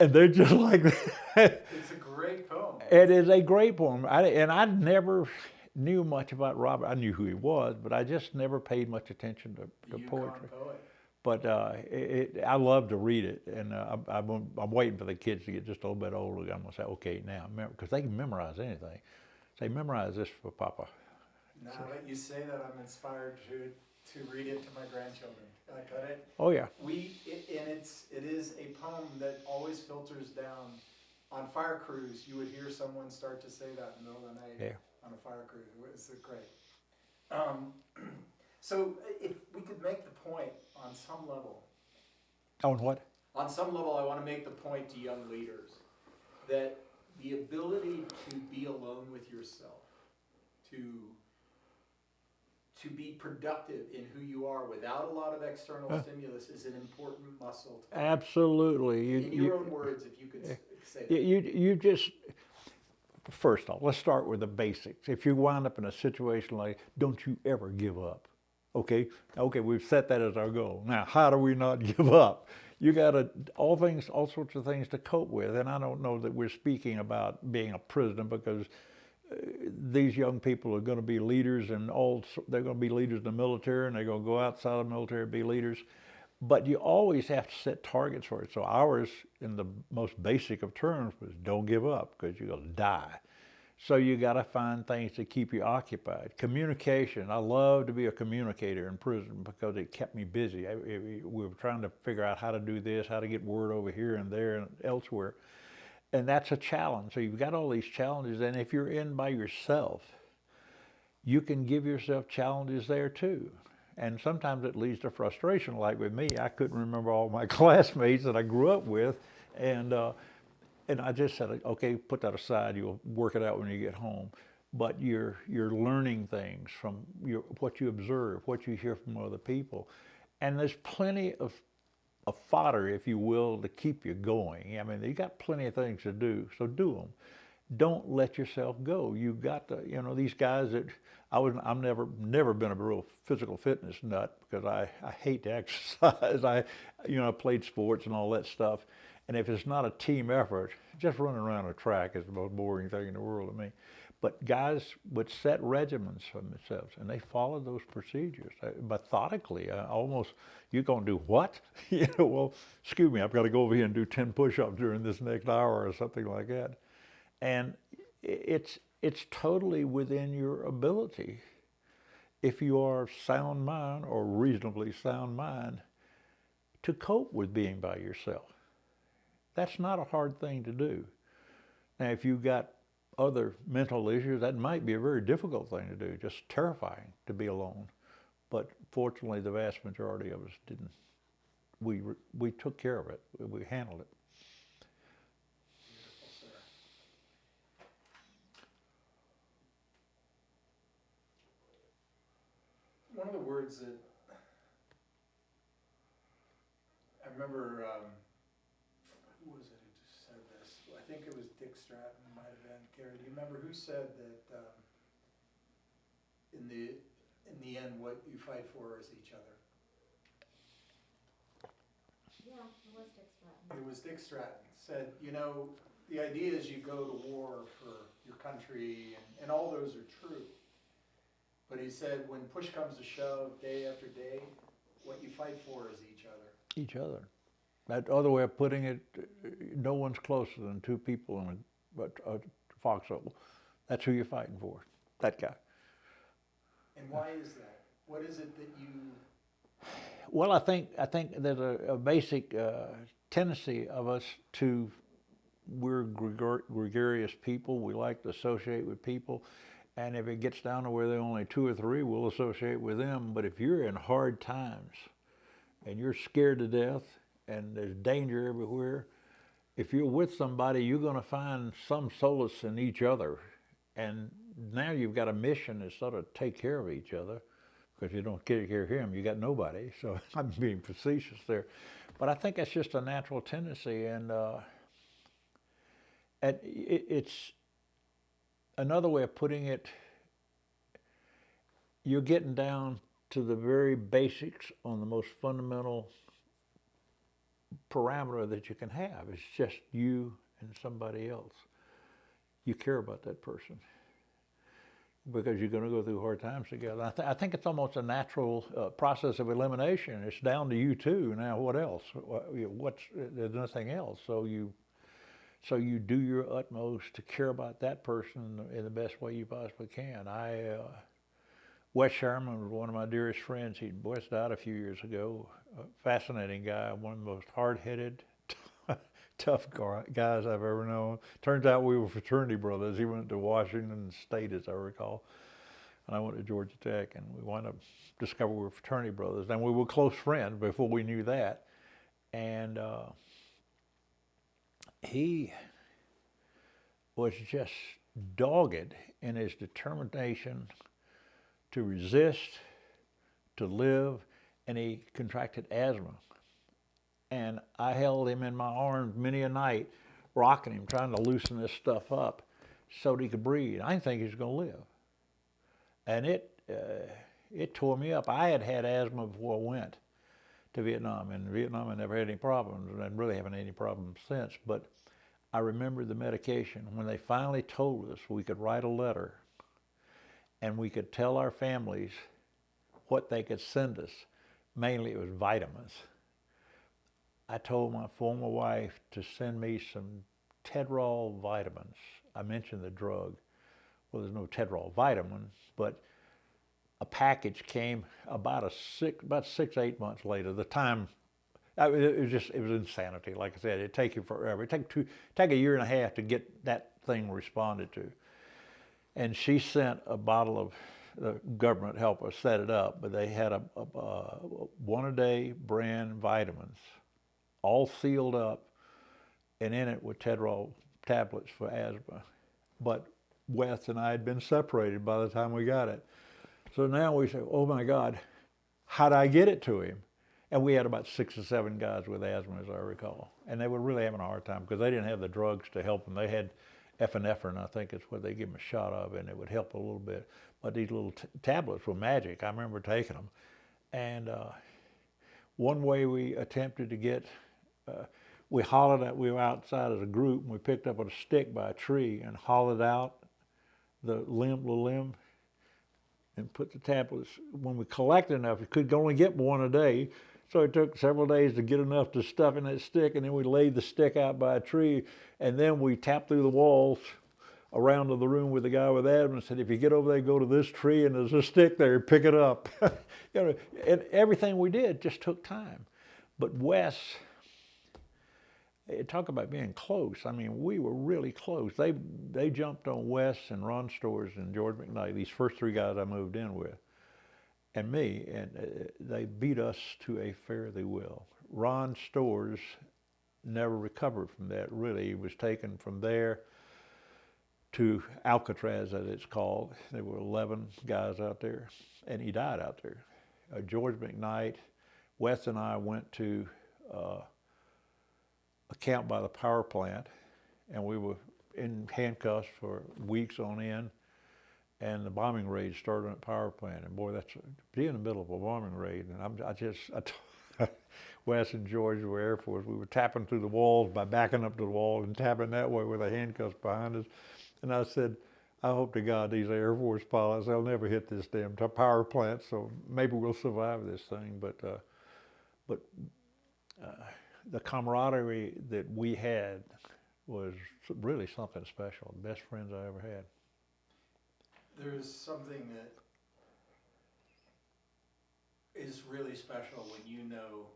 and they're just like that. It's a great poem. It is a great poem. I never knew much about Robert. I knew who he was, but I just never paid much attention to poetry. Poet. But I love to read it, and I'm waiting for the kids to get just a little bit older. I'm going to say, okay, now, because they can memorize anything. Say, memorize this for Papa. Now that you say that, I'm inspired to read it to my grandchildren. I cut it. Oh yeah. It is a poem that always filters down. On fire crews, you would hear someone start to say that in the middle of the night. Yeah. On a fire cruise, it was great. So if we could make the point on some level. On what? On some level, I want to make the point to young leaders that the ability to be alone with yourself, to be productive in who you are without a lot of external stimulus is an important muscle. Absolutely. In your own words, if you could say that. You just, first off, let's start with the basics. If you wind up in a situation like, don't you ever give up. Okay, we've set that as our goal. Now, how do we not give up? You got all sorts of things to cope with. And I don't know that we're speaking about being a prisoner, because these young people are going to be leaders, and they're going to be leaders in the military, and they're going to go outside the military and be leaders. But you always have to set targets for it. So ours, in the most basic of terms, was don't give up, because you're going to die. So you got to find things to keep you occupied. Communication. I love to be a communicator in prison because it kept me busy. We were trying to figure out how to do this, how to get word over here and there and elsewhere. And that's a challenge. So you've got all these challenges, and if you're in by yourself, you can give yourself challenges there too. And sometimes it leads to frustration. Like with me, I couldn't remember all my classmates that I grew up with, and I just said, okay, put that aside. You'll work it out when you get home. But you're learning things from what you observe, what you hear from other people, and there's plenty of fodder, if you will, to keep you going. I mean, you got plenty of things to do, so do them. Don't let yourself go. You got to, these guys that I've never been a real physical fitness nut, because I hate to exercise. I played sports and all that stuff, and if it's not a team effort, just running around a track is the most boring thing in the world to me. But guys would set regimens for themselves, and they followed those procedures methodically. Almost, you're going to do what? Well, excuse me, I've got to go over here and do 10 push-ups during this next hour or something like that. And it's totally within your ability, if you are sound mind or reasonably sound mind, to cope with being by yourself. That's not a hard thing to do. Now, if you've got other mental issues, that might be a very difficult thing to do, just terrifying to be alone. But fortunately, the vast majority of us didn't. We took care of it. We handled it. Beautiful, sir. One of the words that I remember, who was it who just said this? I think it was Dick Stratton, it might have been. Gary, do you remember who said that in the end, what you fight for is each other? Yeah, it was Dick Stratton. It was Dick Stratton. Said, the idea is you go to war for your country, and all those are true. But he said, when push comes to shove, day after day, what you fight for is each other. Each other. That other way of putting it, no one's closer than two people in a foxhole. That's who you're fighting for, that guy. And why is that? What is it that you... Well, I think there's a basic tendency of us to, we're gregarious people. We like to associate with people. And if it gets down to where there are only two or three, we'll associate with them. But if you're in hard times and you're scared to death and there's danger everywhere, if you're with somebody, you're going to find some solace in each other. And now you've got a mission to sort of take care of each other, because you don't take care of him, you got nobody. So I'm being facetious there. But I think that's just a natural tendency. And it's another way of putting it, you're getting down to the very basics on the most fundamental parameter that you can have. It's just you and somebody else. You care about that person, because you're going to go through hard times together. I think it's almost a natural process of elimination. It's down to you too. Now, what else? There's nothing else. So you do your utmost to care about that person in the best way you possibly can. Wes Sherman was one of my dearest friends. He just died a few years ago. A fascinating guy, one of the most hard-headed, tough guys I've ever known. Turns out we were fraternity brothers. He went to Washington State, as I recall, and I went to Georgia Tech, and we wound up discovering we were fraternity brothers. And we were close friends before we knew that. And he was just dogged in his determination to resist, to live, and he contracted asthma. And I held him in my arms many a night rocking him, trying to loosen this stuff up so that he could breathe. I didn't think he was going to live. And it tore me up. I had had asthma before I went to Vietnam. In Vietnam, I never had any problems, and I really haven't had any problems since. But I remember the medication. When they finally told us we could write a letter and we could tell our families what they could send us, mainly it was vitamins. I told my former wife to send me some Tedrol vitamins. I mentioned the drug. Well, there's no Tedrol vitamin, but a package came about 6-8 months later. The time, it was insanity. Like I said, it'd take you forever. It'd take a year and a half to get that thing responded to. And she sent a bottle of, the government helped us set it up, but they had a one-a-day brand vitamins, all sealed up, and in it were Tedrol tablets for asthma. But Wes and I had been separated by the time we got it. So now we say, oh my God, how'd I get it to him? And we had about 6 or 7 guys with asthma, as I recall. And they were really having a hard time because they didn't have the drugs to help them. They had epinephrine, I think is what they give them a shot of, and it would help a little bit. But these little tablets were magic. I remember taking them. And one way we attempted to get, we hollered out, we were outside as a group, and we picked up a stick by a tree and hollered out the limb, and put the tablets. When we collected enough, we could only get one a day, so it took several days to get enough to stuff in that stick, and then we laid the stick out by a tree, and then we tapped through the walls around to the room with the guy with asthma and said, if you get over there, go to this tree, and there's a stick there, pick it up. And everything we did just took time. But Wes, talk about being close. I mean, we were really close. They jumped on Wes and Ron Stores and George McKnight, these first 3 guys I moved in with, and me, and they beat us to a fare thee well. Ron Stores never recovered from that, really. He was taken from there to Alcatraz, as it's called. There were 11 guys out there, and he died out there. George McKnight, Wes and I went to a camp by the power plant, and we were in handcuffs for weeks on end, and the bombing raid started at the power plant. And boy, that's be in the middle of a bombing raid. And Wes and George were Air Force. We were tapping through the walls by backing up to the wall and tapping that way with the handcuffs behind us. And I said, I hope to God these Air Force pilots, they'll never hit this damn power plant, so maybe we'll survive this thing. But the camaraderie that we had was really something special. The best friends I ever had. There's something that is really special when you know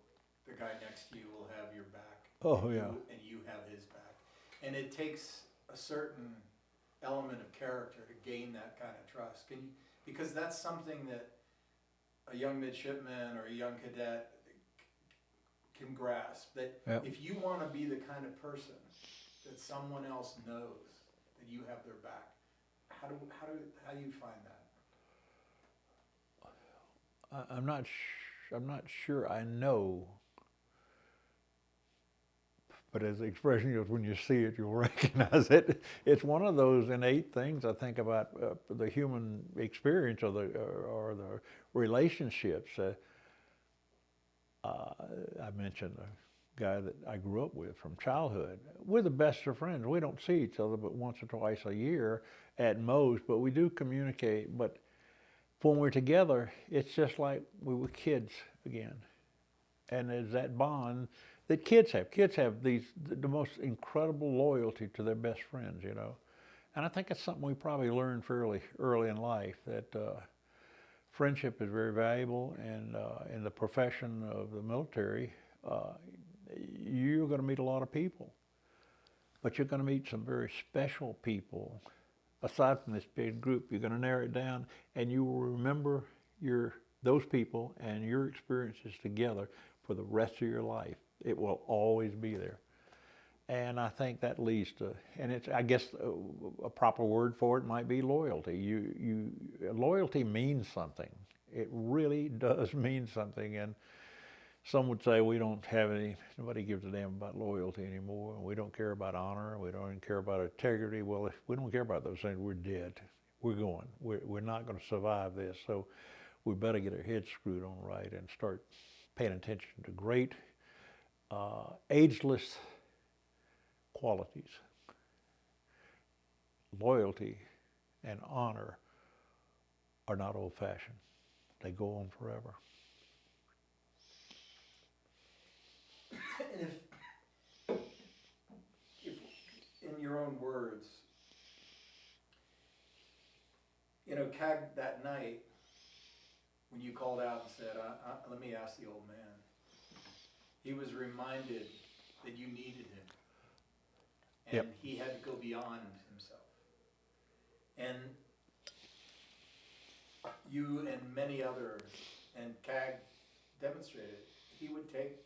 the guy next to you will have your back. Oh, yeah. And you have his back. And it takes a certain element of character to gain that kind of trust. Because that's something that a young midshipman or a young cadet can grasp. That Yep. if you want to be the kind of person that someone else knows that you have their back, how do you find that? I'm not sure I know, but as the expression goes, when you see it, you'll recognize it. It's one of those innate things I think about the human experience or the relationships. I mentioned a guy that I grew up with from childhood. We're the best of friends. We don't see each other but once or twice a year at most, but we do communicate. But when we're together, it's just like we were kids again. And there's that bond that kids have. Kids have the most incredible loyalty to their best friends, you know. And I think it's something we probably learned fairly early in life, that friendship is very valuable. And in the profession of the military, you're going to meet a lot of people. But you're going to meet some very special people. Aside from this big group, you're going to narrow it down, and you will remember those people and your experiences together for the rest of your life. It will always be there. And I think that leads to, and it's, I guess a proper word for it might be loyalty. Loyalty means something. It really does mean something. And some would say we don't have any, nobody gives a damn about loyalty anymore. We don't care about honor. We don't even care about integrity. Well, if we don't care about those things, we're dead. We're going. We're not going to survive this. So we better get our heads screwed on right and start paying attention to great, ageless qualities. Loyalty and honor are not old-fashioned. They go on forever. And if in your own words, you know, CAG that night, when you called out and said, let me ask the old man, he was reminded that you needed him. And Yep. he had to go beyond himself. And you and many others, and CAG demonstrated, he would take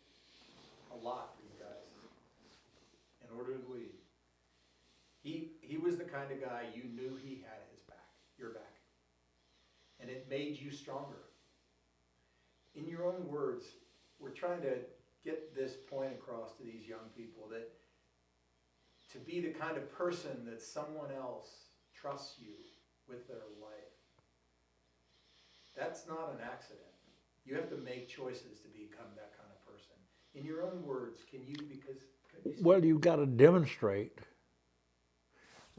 a lot for you guys in order to lead. He was the kind of guy you knew he had his back, your back. And it made you stronger. In your own words, we're trying to get this point across to these young people that to be the kind of person that someone else trusts you with their life, that's not an accident. You have to make choices to become that kind of person. In your own words, can you Well, you've got to demonstrate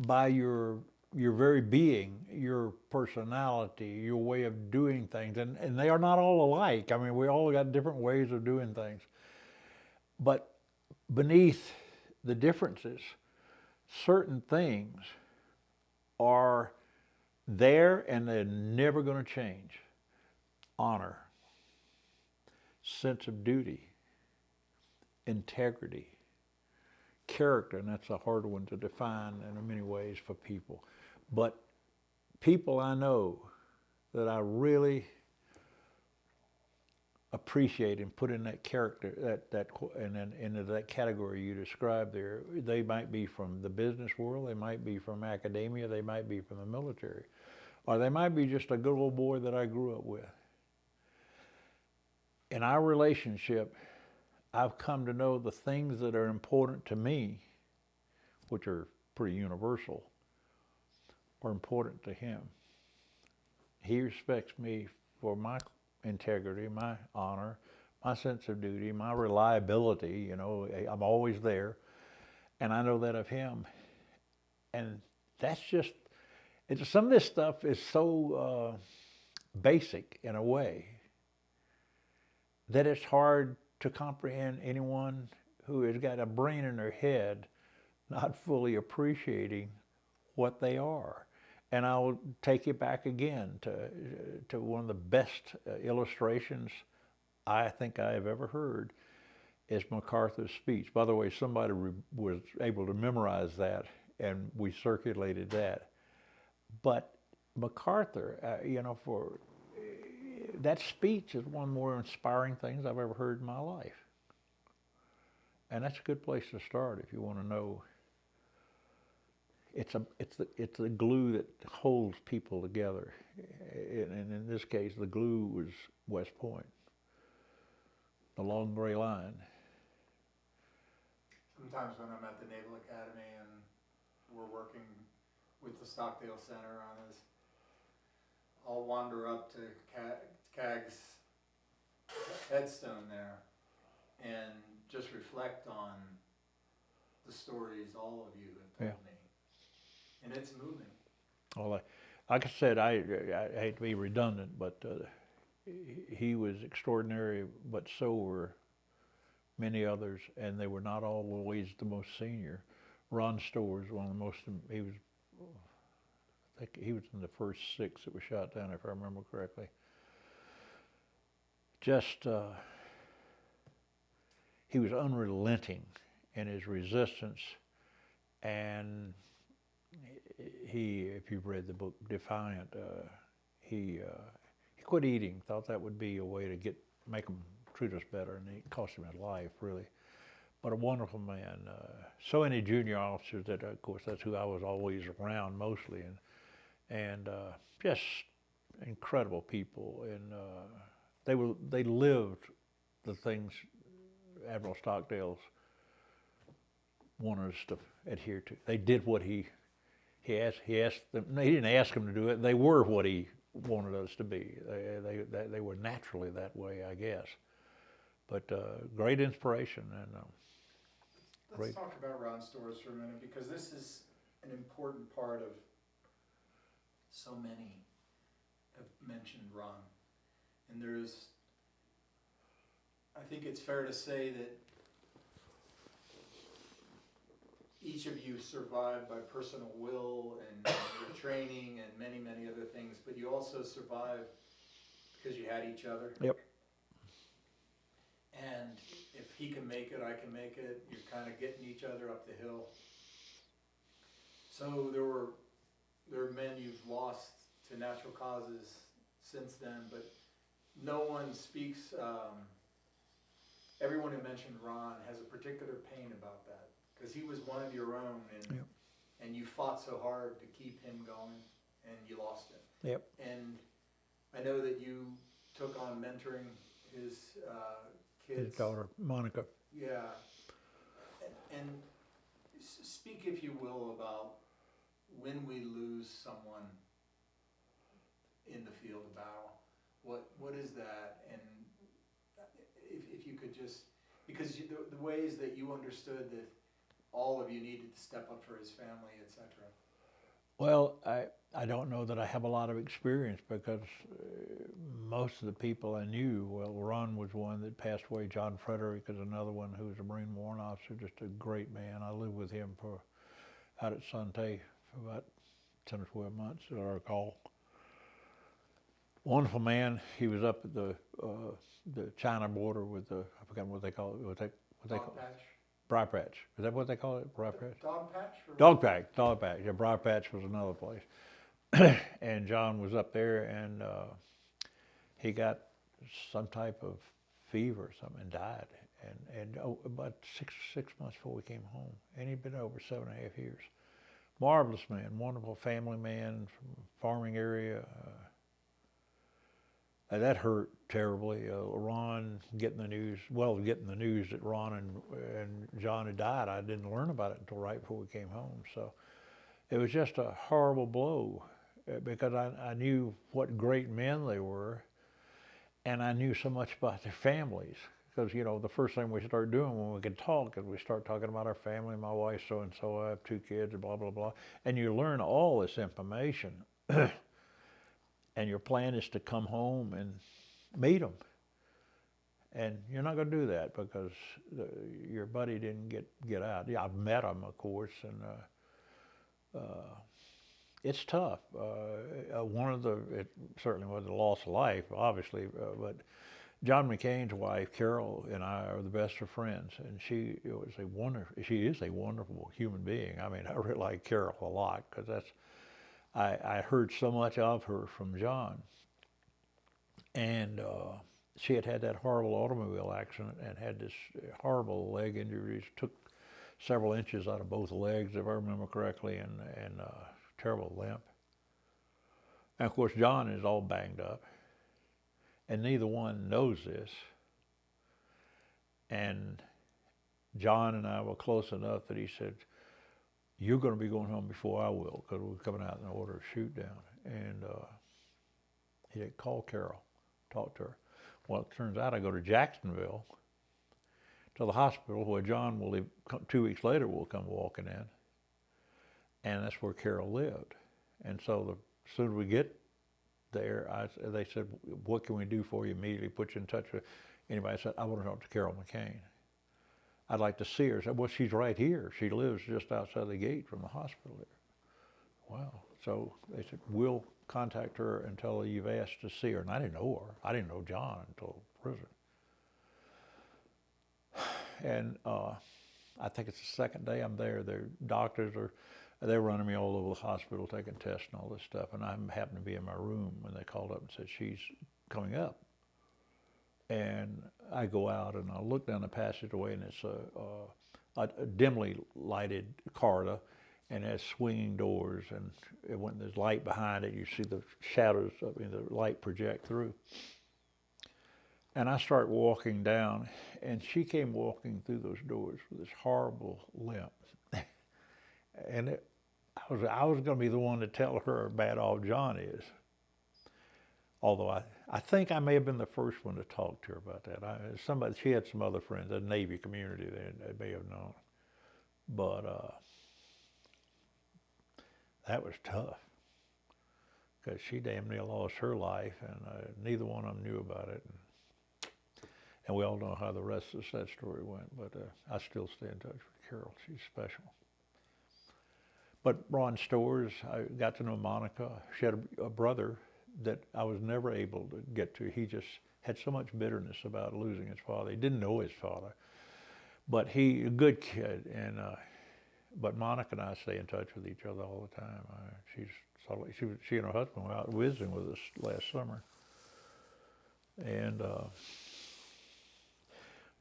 by your very being, your personality, your way of doing things, and they are not all alike. I mean, we all got different ways of doing things. But beneath the differences, certain things are there and they're never going to change. Honor, sense of duty, integrity, character, and that's a hard one to define in many ways for people. But people I know that I really appreciate and put in that character, and then into that category you described there, they might be from the business world, they might be from academia, they might be from the military, or they might be just a good old boy that I grew up with. In our relationship, I've come to know the things that are important to me, which are pretty universal, are important to him. He respects me for my integrity, my honor, my sense of duty, my reliability. You know, I'm always there, and I know that of him. And that's just, some of this stuff is so basic in a way that it's hard to comprehend anyone who has got a brain in their head not fully appreciating what they are. And I'll take you back again to one of the best illustrations I think I have ever heard is MacArthur's speech. By the way, somebody was able to memorize that, and we circulated that. But MacArthur, for that speech is one of the more inspiring things I've ever heard in my life. And that's a good place to start if you want to know. It's the glue that holds people together, and in this case, the glue was West Point, the long gray line. Sometimes when I'm at the Naval Academy and we're working with the Stockdale Center on this, I'll wander up to CAG's headstone there and just reflect on the stories all of you have told me. And it's moving. Well, like I said, I hate to be redundant, but he was extraordinary, but so were many others, and they were not always the most senior. Ron Storrs, one of the most, I think he was in the first 6 that were shot down, if I remember correctly. Just, he was unrelenting in his resistance, and if you've read the book Defiant, he quit eating, thought that would be a way to make him treat us better, and it cost him his life, really. But a wonderful man. So many junior officers that, of course, that's who I was always around mostly, and just incredible people. And they lived the things Admiral Stockdale's wanted us to adhere to. They did what he asked them. He didn't ask them to do it. They were what he wanted us to be. They were naturally that way, I guess. But great inspiration and Let's talk about Ron Stores for a minute, because this is an important part of, so many have mentioned Ron. And there's, I think it's fair to say that each of you survived by personal will and your training and many, many other things, but you also survived because you had each other. Yep. And if he can make it, I can make it. You're kind of getting each other up the hill. So there were men you've lost to natural causes since then, but no one speaks. Everyone who mentioned Ron has a particular pain about that, because he was one of your own, and Yep. and you fought so hard to keep him going, and you lost him. Yep. And I know that you took on mentoring his kids. His daughter Monica. Yeah. And speak, if you will, about when we lose someone in the field of battle. What is that? And if you could just, because the ways that you understood that all of you needed to step up for his family, etc. Well, I don't know that I have a lot of experience, because most of the people I knew, well, Ron was one that passed away. John Frederick is another one who was a Marine Warrant Officer, just a great man. I lived with him out at Sante for about 10 or 12 months, as I recall. Wonderful man. He was up at the China border with the, I forgot what they call it. What they Dog call it? patch? Briar Patch. Is that what they call it? Briar Patch? Dog patch? Or Dog Patch. Yeah, Briar Patch was another place. And John was up there, and he got some type of fever or something and died. And about six months before we came home. And he'd been over 7.5 years. Marvelous man, wonderful family man from farming area. That hurt terribly. Ron getting the news that Ron and John had died. I didn't learn about it until right before we came home. So it was just a horrible blow, because I knew what great men they were, and I knew so much about their families. Because, you know, the first thing we start doing when we could talk is we start talking about our family. My wife so-and-so, I have 2 kids, blah, blah, blah. And you learn all this information. And your plan is to come home and meet them. And you're not going to do that because your buddy didn't get out. Yeah, I've met him, of course, and it's tough. It certainly was a loss of life, obviously, but John McCain's wife, Carol, and I are the best of friends, and she is a wonderful human being. I mean, I really like Carol a lot, because I heard so much of her from John. And she had that horrible automobile accident and had this horrible leg injuries, took several inches out of both legs, if I remember correctly, and terrible limp. And of course, John is all banged up, and neither one knows this. And John and I were close enough that he said, "You're going to be going home before I will," because we're coming out in the order of shoot down. And he said, "Call Carol, talk to her." Well, it turns out I go to Jacksonville, to the hospital where John will live. 2 weeks later, will come walking in, and that's where Carol lived. And so as soon as we get there, they said, "What can we do for you?" Immediately put you in touch with anybody. I said, "I want to talk to Carol McCain. I'd like to see her." I said, "Well, she's right here. She lives just outside the gate from the hospital there." Wow. So they said, "We'll contact her and tell her you've asked to see her." And I didn't know her. I didn't know John until prison. And I think it's the second day I'm there. Their doctors they're running me all over the hospital, taking tests and all this stuff. And I happened to be in my room when they called up and said, "She's coming up." And I go out and I look down the passageway, and it's a dimly lighted corridor, and it has swinging doors, and when there's light behind it, you see the shadows of the light project through. And I start walking down, and she came walking through those doors with this horrible limp. And I was going to be the one to tell her how bad off John is. Although I think I may have been the first one to talk to her about that. She had some other friends, a Navy community they may have known. But that was tough, because she damn near lost her life, and neither one of them knew about it. And we all know how the rest of that story went, but I still stay in touch with Carol. She's special. But Ron Stores, I got to know Monica. She had a brother that I was never able to get to. He just had so much bitterness about losing his father. He didn't know his father, but a good kid. And but Monica and I stay in touch with each other all the time. She and her husband were out visiting with us last summer, and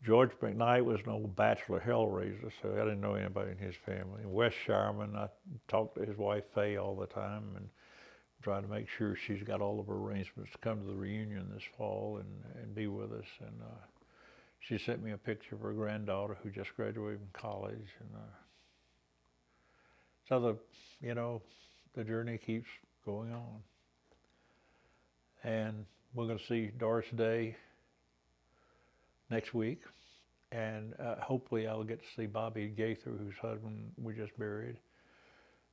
George McKnight was an old bachelor hellraiser, so I didn't know anybody in his family. And Wes Sharman, I talked to his wife Faye all the time, and trying to make sure she's got all of her arrangements to come to the reunion this fall and be with us. And she sent me a picture of her granddaughter who just graduated from college. And so the journey keeps going on. And we're going to see Doris Day next week, and hopefully I'll get to see Bobby Gaither, whose husband we just buried.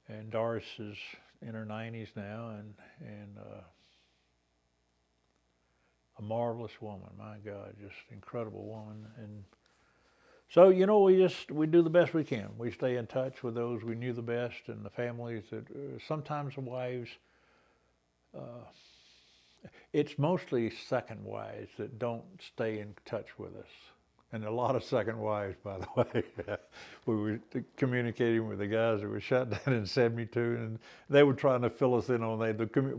And Doris is in her 90s now, and a marvelous woman. My God, just incredible woman. And so we do the best we can. We stay in touch with those we knew the best, and the families that sometimes the wives. It's mostly second wives that don't stay in touch with us. And a lot of second wives, by the way. We were communicating with the guys that were shot down in '72, and they were trying to fill us in on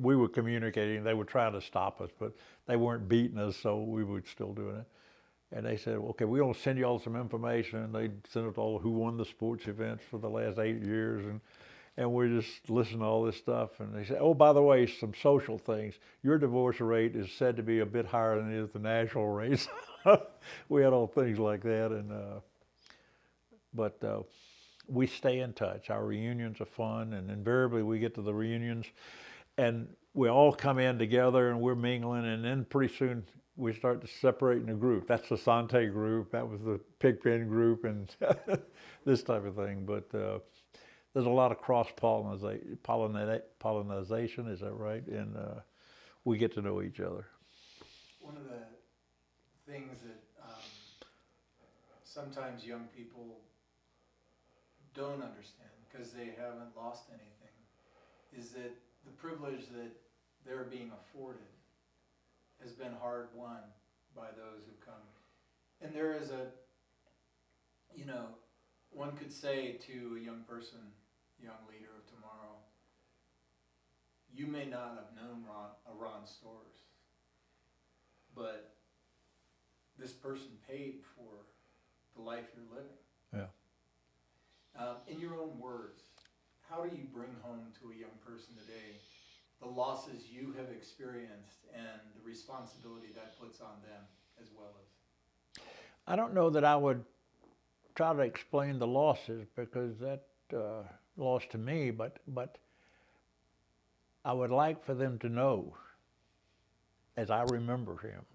we were communicating. They were trying to stop us, but they weren't beating us, so we were still doing it. And they said, okay, we're going to send you all some information. And they sent us all who won the sports events for the last 8 years. And we just listened to all this stuff. And they said, oh, by the way, some social things. Your divorce rate is said to be a bit higher than it is the national rate. We had all things like that. But we stay in touch. Our reunions are fun. And invariably we get to the reunions and we all come in together and we're mingling. And then pretty soon we start to separate in a group. That's the Sante group. That was the Pigpen group and this type of thing. But there's a lot of cross-pollination, is that right? And we get to know each other. One of the things that sometimes young people don't understand, because they haven't lost anything, is that the privilege that they're being afforded has been hard won by those who come. And there is one could say to a young person, young leader of tomorrow, you may not have known Ron Stores, but this person paid for the life you're living. Yeah. In your own words, how do you bring home to a young person today the losses you have experienced and the responsibility that puts on them as well as? I don't know that I would try to explain the losses, because that loss to me, but I would like for them to know, as I remember him,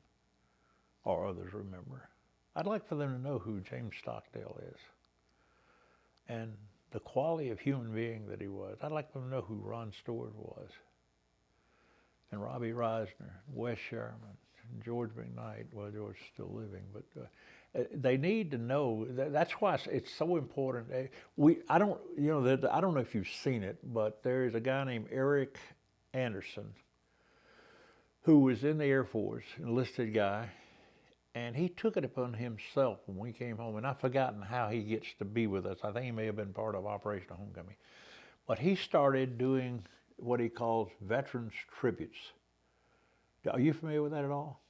or others remember, I'd like for them to know who James Stockdale is and the quality of human being that he was. I'd like them to know who Ron Stewart was, and Robbie Reisner, Wes Sherman, and George McKnight. Well, George is still living, but they need to know. That's why it's so important. I don't know if you've seen it, but there is a guy named Eric Anderson who was in the Air Force, enlisted guy, and he took it upon himself when we came home, and I've forgotten how he gets to be with us. I think he may have been part of Operation Homecoming. But he started doing what he calls veterans tributes. Are you familiar with that at all?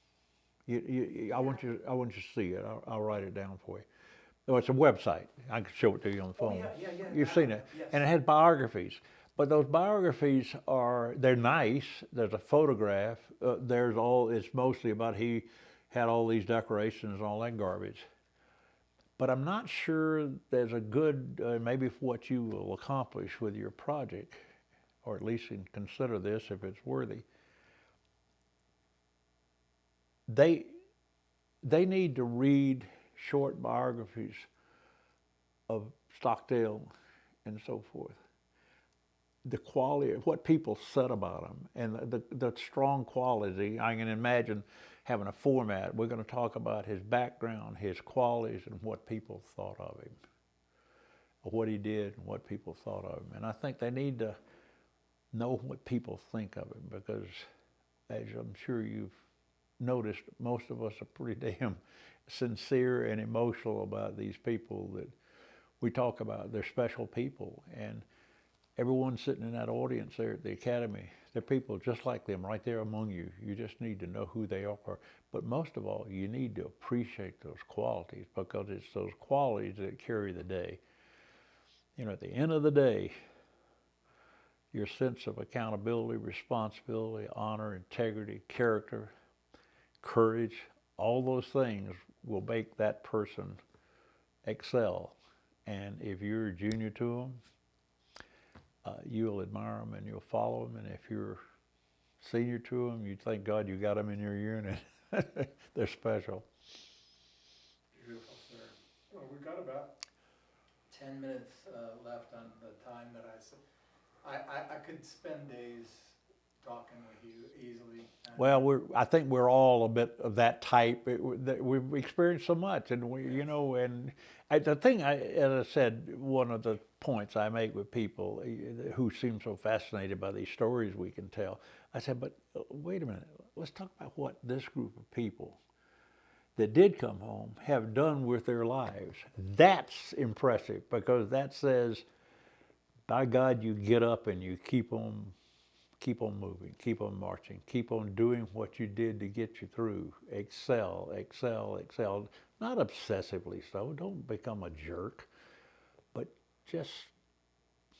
I want you to see it. I'll write it down for you. Oh, it's a website. I can show it to you on the phone. Yeah. You've seen it. Yes. And it has biographies. But those biographies they're nice. There's a photograph. It's mostly about he had all these decorations and all that garbage. But I'm not sure there's a good, maybe for what you will accomplish with your project, or at least consider this if it's worthy. They need to read short biographies of Stockdale and so forth. The quality of what people said about him and the strong quality. I can imagine having a format. We're going to talk about his background, his qualities, and what people thought of him, or what he did and what people thought of him. And I think they need to know what people think of him, because as I'm sure you've noticed, most of us are pretty damn sincere and emotional about these people that we talk about. They're special people, and everyone sitting in that audience there at the Academy, they're people just like them right there among you. You just need to know who they are. But most of all, you need to appreciate those qualities, because it's those qualities that carry the day. You know, at the end of the day, your sense of accountability, responsibility, honor, integrity, character, courage, all those things will make that person excel. And if you're a junior to them, you'll admire them and you'll follow them. And if you're senior to them, you thank God you got them in your unit. They're special. Beautiful, sir. Well, we've got about 10 minutes left on the time that I said. I could spend days talking with you easily. Well, I think we're all a bit of that type. We've experienced so much, and the thing, as I said, one of the points I make with people who seem so fascinated by these stories we can tell, I said, but wait a minute, let's talk about what this group of people that did come home have done with their lives. That's impressive, because that says, by God, you get up and you keep on moving, keep on marching, keep on doing what you did to get you through. Excel, excel, excel. Not obsessively so. Don't become a jerk, but just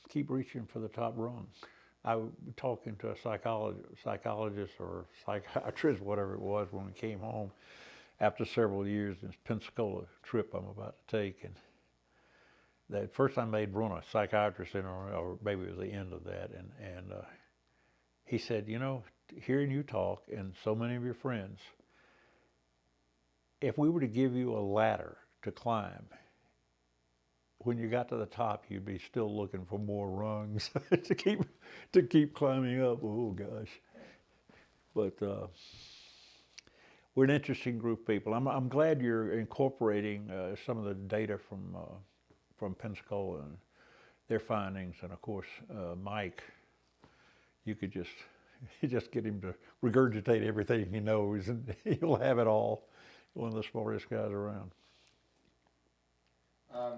keep reaching for the top rung. I was talking to a psychologist or psychiatrist, whatever it was, when we came home after several years in this Pensacola trip I'm about to take. And the first time they'd run a psychiatrist in, or maybe it was the end of that, and he said, you know, hearing you talk and so many of your friends, if we were to give you a ladder to climb, when you got to the top, you'd be still looking for more rungs to keep climbing up. Oh gosh! But we're an interesting group of people. I'm glad you're incorporating some of the data from Pensacola and their findings, and of course Mike. You could just get him to regurgitate everything he knows, and he'll have it all. One of the smartest guys around. I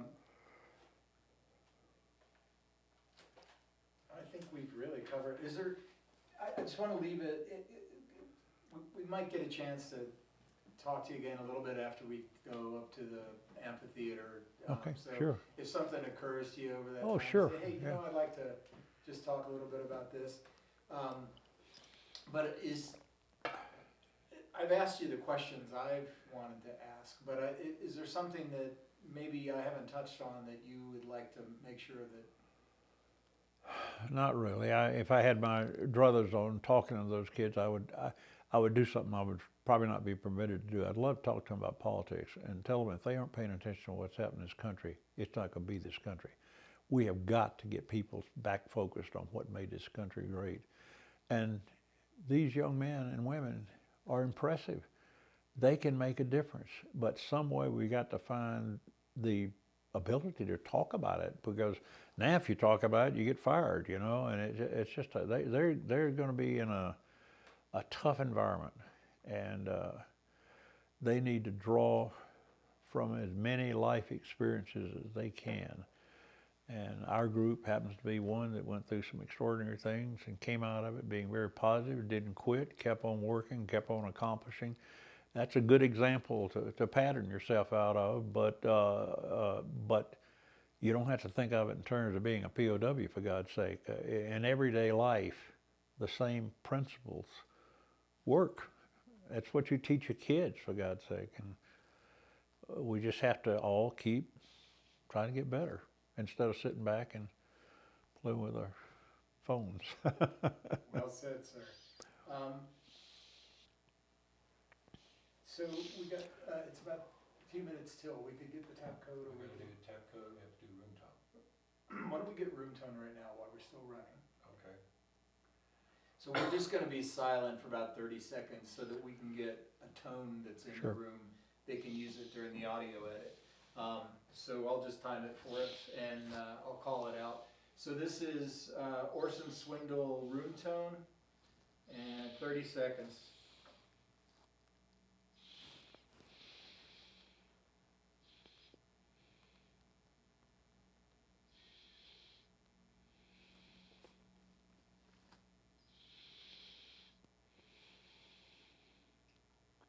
think we've really covered. Is there? I just want to leave it. We might get a chance to talk to you again a little bit after we go up to the amphitheater. Okay, so sure. If something occurs to you over that Oh, time, sure. say, hey, you know, I'd like to just talk a little bit about this. But I've asked you the questions I've wanted to ask, but is there something that maybe I haven't touched on that you would like to make sure that? Not really. If I had my druthers on talking to those kids, I would do something I would probably not be permitted to do. I'd love to talk to them about politics and tell them if they aren't paying attention to what's happening in this country, it's not going to be this country. We have got to get people back focused on what made this country great. And these young men and women are impressive. They can make a difference, but some way we got to find the ability to talk about it, because now if you talk about it, you get fired, you know, and it's just, they're going to be in a tough environment, and they need to draw from as many life experiences as they can. And our group happens to be one that went through some extraordinary things and came out of it being very positive, didn't quit, kept on working, kept on accomplishing. That's a good example to pattern yourself out of, but you don't have to think of it in terms of being a POW, for God's sake. In everyday life, the same principles work. That's what you teach your kids, for God's sake. And we just have to all keep trying to get better instead of sitting back and playing with our phones. Well said, sir. So we got, it's about a few minutes till we could get the tap code, or We're we gonna do could, tap code, we have to do room tone. why don't we get room tone right now while we're still running? Okay. So we're just gonna be silent for about 30 seconds so that we can get a tone that's in Sure. the room. They can use it during the audio edit. So I'll just time it for it and I'll call it out. So this is Orson Swindle room tone and 30 seconds.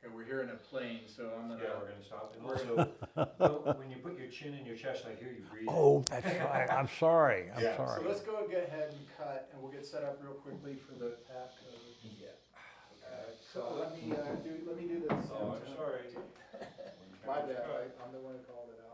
Okay, we're hearing a plane, so I'm gonna. Yeah, we're gonna stop. And also, when you put your chin in your chest, I hear you breathing. Oh, that's right. I'm sorry. I'm Yeah, sorry. So let's go ahead and cut, and we'll get set up real quickly for the tap code. Yeah. So let me do this. Oh, I'm sorry. My bad, I'm the one who called it out.